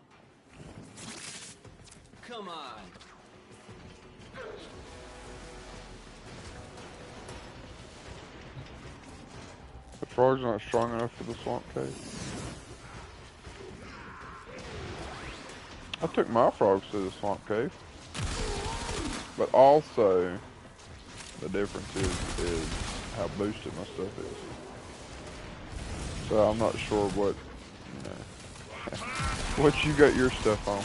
Come on. The frog's not strong enough for the swamp cave. I took my frogs to the swamp cave. But also, the difference is how boosted my stuff is. So I'm not sure what, you know, what you got your stuff on.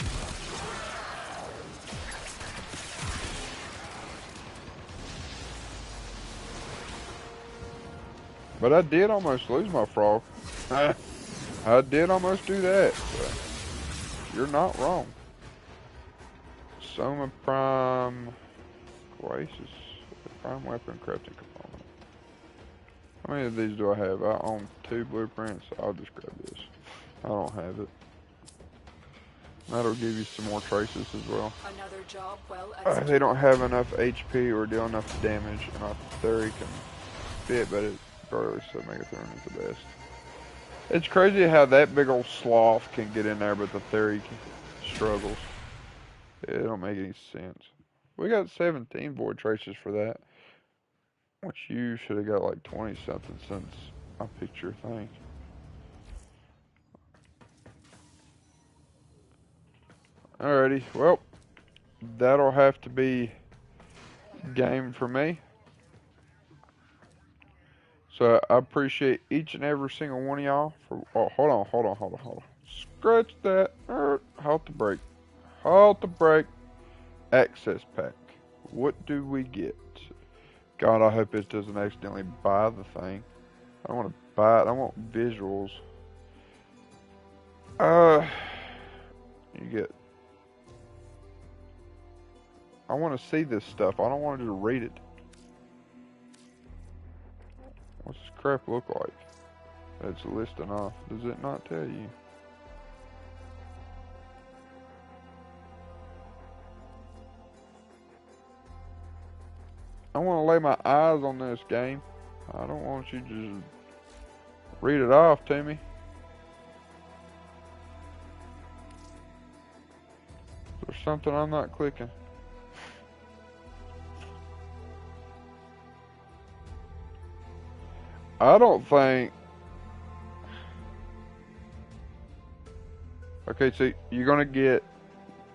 But I did almost lose my frog. I did almost do that. So. You're not wrong. Soma Prime Oasis. Prime weapon crafting component. How many of these do I have? I own 2 blueprints. I'll just grab this. I don't have it. That'll give you some more traces as well. Another job well They executed. don't have enough HP or deal enough damage, and my theory can fit, but it regardless, so Megathron is the best. It's crazy how that big old sloth can get in there, but the theory struggles. It don't make any sense. We got 17 void traces for that, which you should have got like 20 something since I picked your thing. Alrighty, well, that'll have to be game for me. So I appreciate each and every single one of y'all for. Oh, hold on. Scratch that. Halt the break. Halt the break. Access pack. What do we get? God, I hope it doesn't accidentally buy the thing. I don't want to buy it. I want visuals. You get. I want to see this stuff. I don't want to just read it. What's this crap look like? It's listing off. Does it not tell you? I want to lay my eyes on this game. I don't want you to just read it off to me. There's something I'm not clicking. I don't think. Okay, so you're gonna get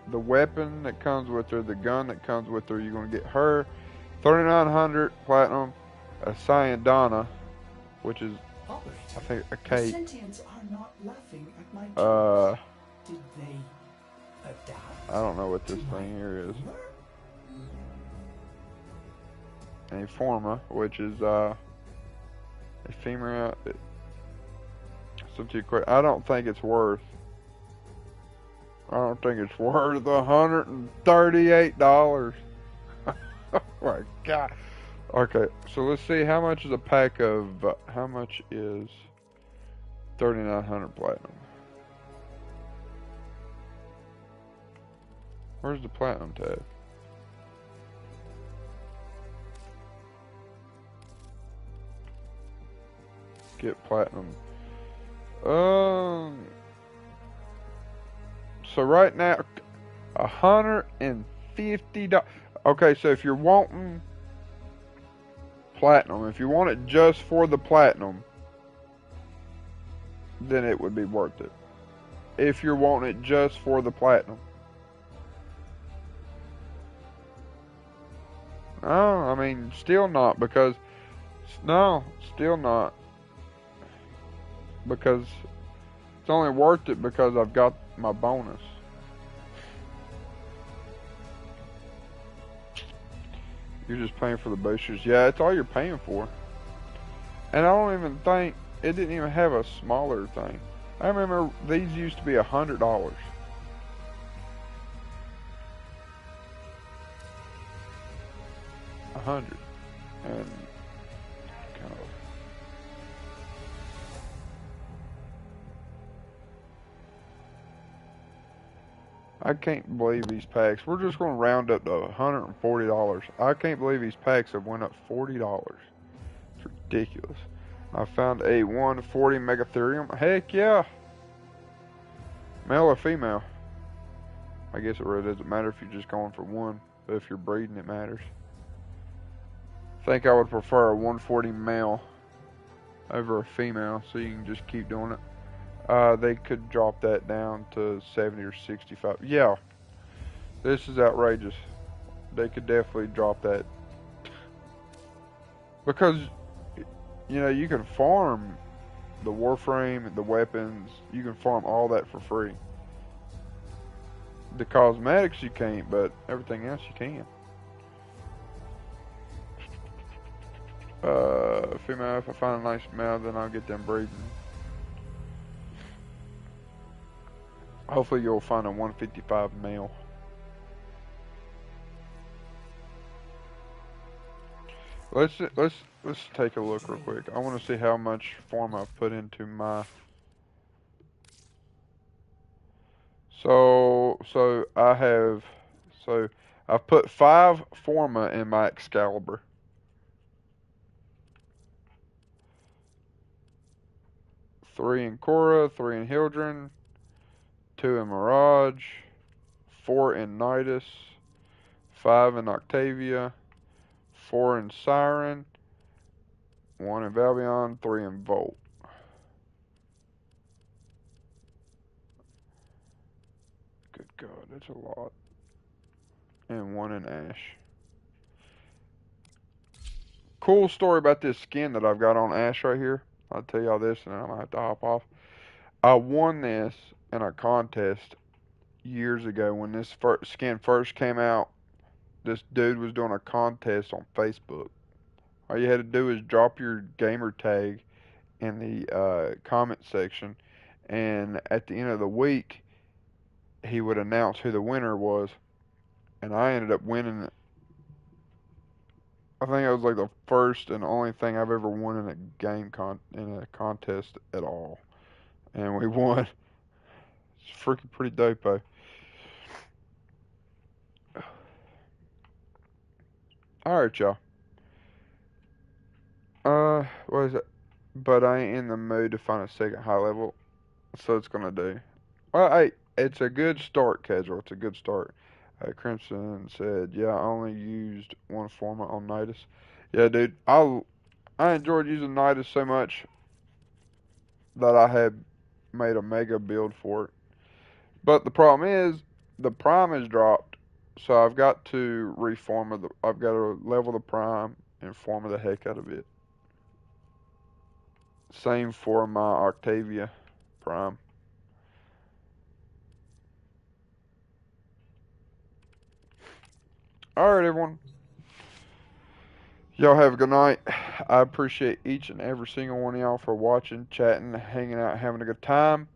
the weapon that comes with her, the gun that comes with her. You're gonna get her 3,900 platinum, a Cyandana, which is Operator, I think a the cape. sentients are not laughing at my jokes. Did they adapt? I don't know what this thing here is. A forma, which is ephemera. I don't think it's worth. I don't think it's worth $138. Oh my God. Okay, so let's see how much is a pack of. How much is 3,900 platinum? Where's the platinum tab? Get platinum. So right now, $150. Okay, so if you're wanting platinum, if you want it just for the platinum, then it would be worth it. If you're wanting it just for the platinum. Oh, I mean, still not, because no, still not. Because it's only worth it because I've got my bonus. You're just paying for the boosters. Yeah, it's all you're paying for. And I don't even think it didn't even have a smaller thing. I remember these used to be $100. $100. And kind of. I can't believe these packs. We're just going to round up to $140. I can't believe these packs have went up $40. It's ridiculous. I found a 140 Megatherium. Heck yeah. Male or female? I guess it really doesn't matter if you're just going for one. But if you're breeding, it matters. I think I would prefer a 140 male over a female, so you can just keep doing it. They could drop that down to 70 or 65. Yeah, this is outrageous. They could definitely drop that. Because, you know, you can farm the Warframe, the weapons, you can farm all that for free. The cosmetics you can't, but everything else you can. Female, if I find a nice male, then I'll get them breeding. Hopefully you'll find a 155 male. Let's take a look real quick. I want to see how much form I've put into my. So I've put 5 forma in my Excalibur. 3 in Korra, 3 in Hildren, 2 in Mirage, 4 in Nidus, 5 in Octavia, 4 in Siren, 1 in Valbion, 3 in Volt. Good God, that's a lot. And 1 in Ash. Cool story about this skin that I've got on Ash right here. I'll tell y'all this and then I'm going to have to hop off. I won this in a contest years ago when this skin first came out. This dude was doing a contest on Facebook. All you had to do is drop your gamer tag in the comment section, and at the end of the week, he would announce who the winner was, and I ended up winning it. I think it was like the first and only thing I've ever won in a in a contest at all, and we won. It's freaking pretty dope, though. All right, y'all. What is it? But I ain't in the mood to find a second high level, so it's gonna do. Well, hey, it's a good start, Casual. It's a good start. Crimson said, "Yeah, I only used 1 forma on Nidus." Yeah, dude, I enjoyed using Nidus so much that I had made a mega build for it. But the problem is, the prime is dropped, so I've got to reform the. I've got to level the prime and form the heck out of it. Same for my Octavia prime. Alright, everyone. Y'all have a good night. I appreciate each and every single one of y'all for watching, chatting, hanging out, having a good time.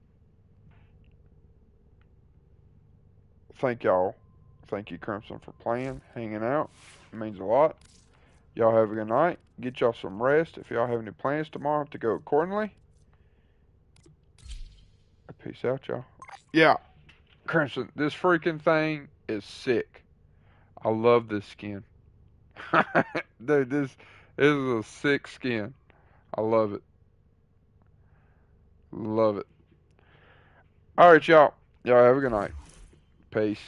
Thank y'all. Thank you, Crimson, for playing, hanging out. It means a lot. Y'all have a good night. Get y'all some rest. If y'all have any plans tomorrow, to go accordingly. Peace out, y'all. Yeah, Crimson, this freaking thing is sick. I love this skin. Dude, this is a sick skin. I love it. Love it. Alright, y'all. Y'all have a good night. Peace.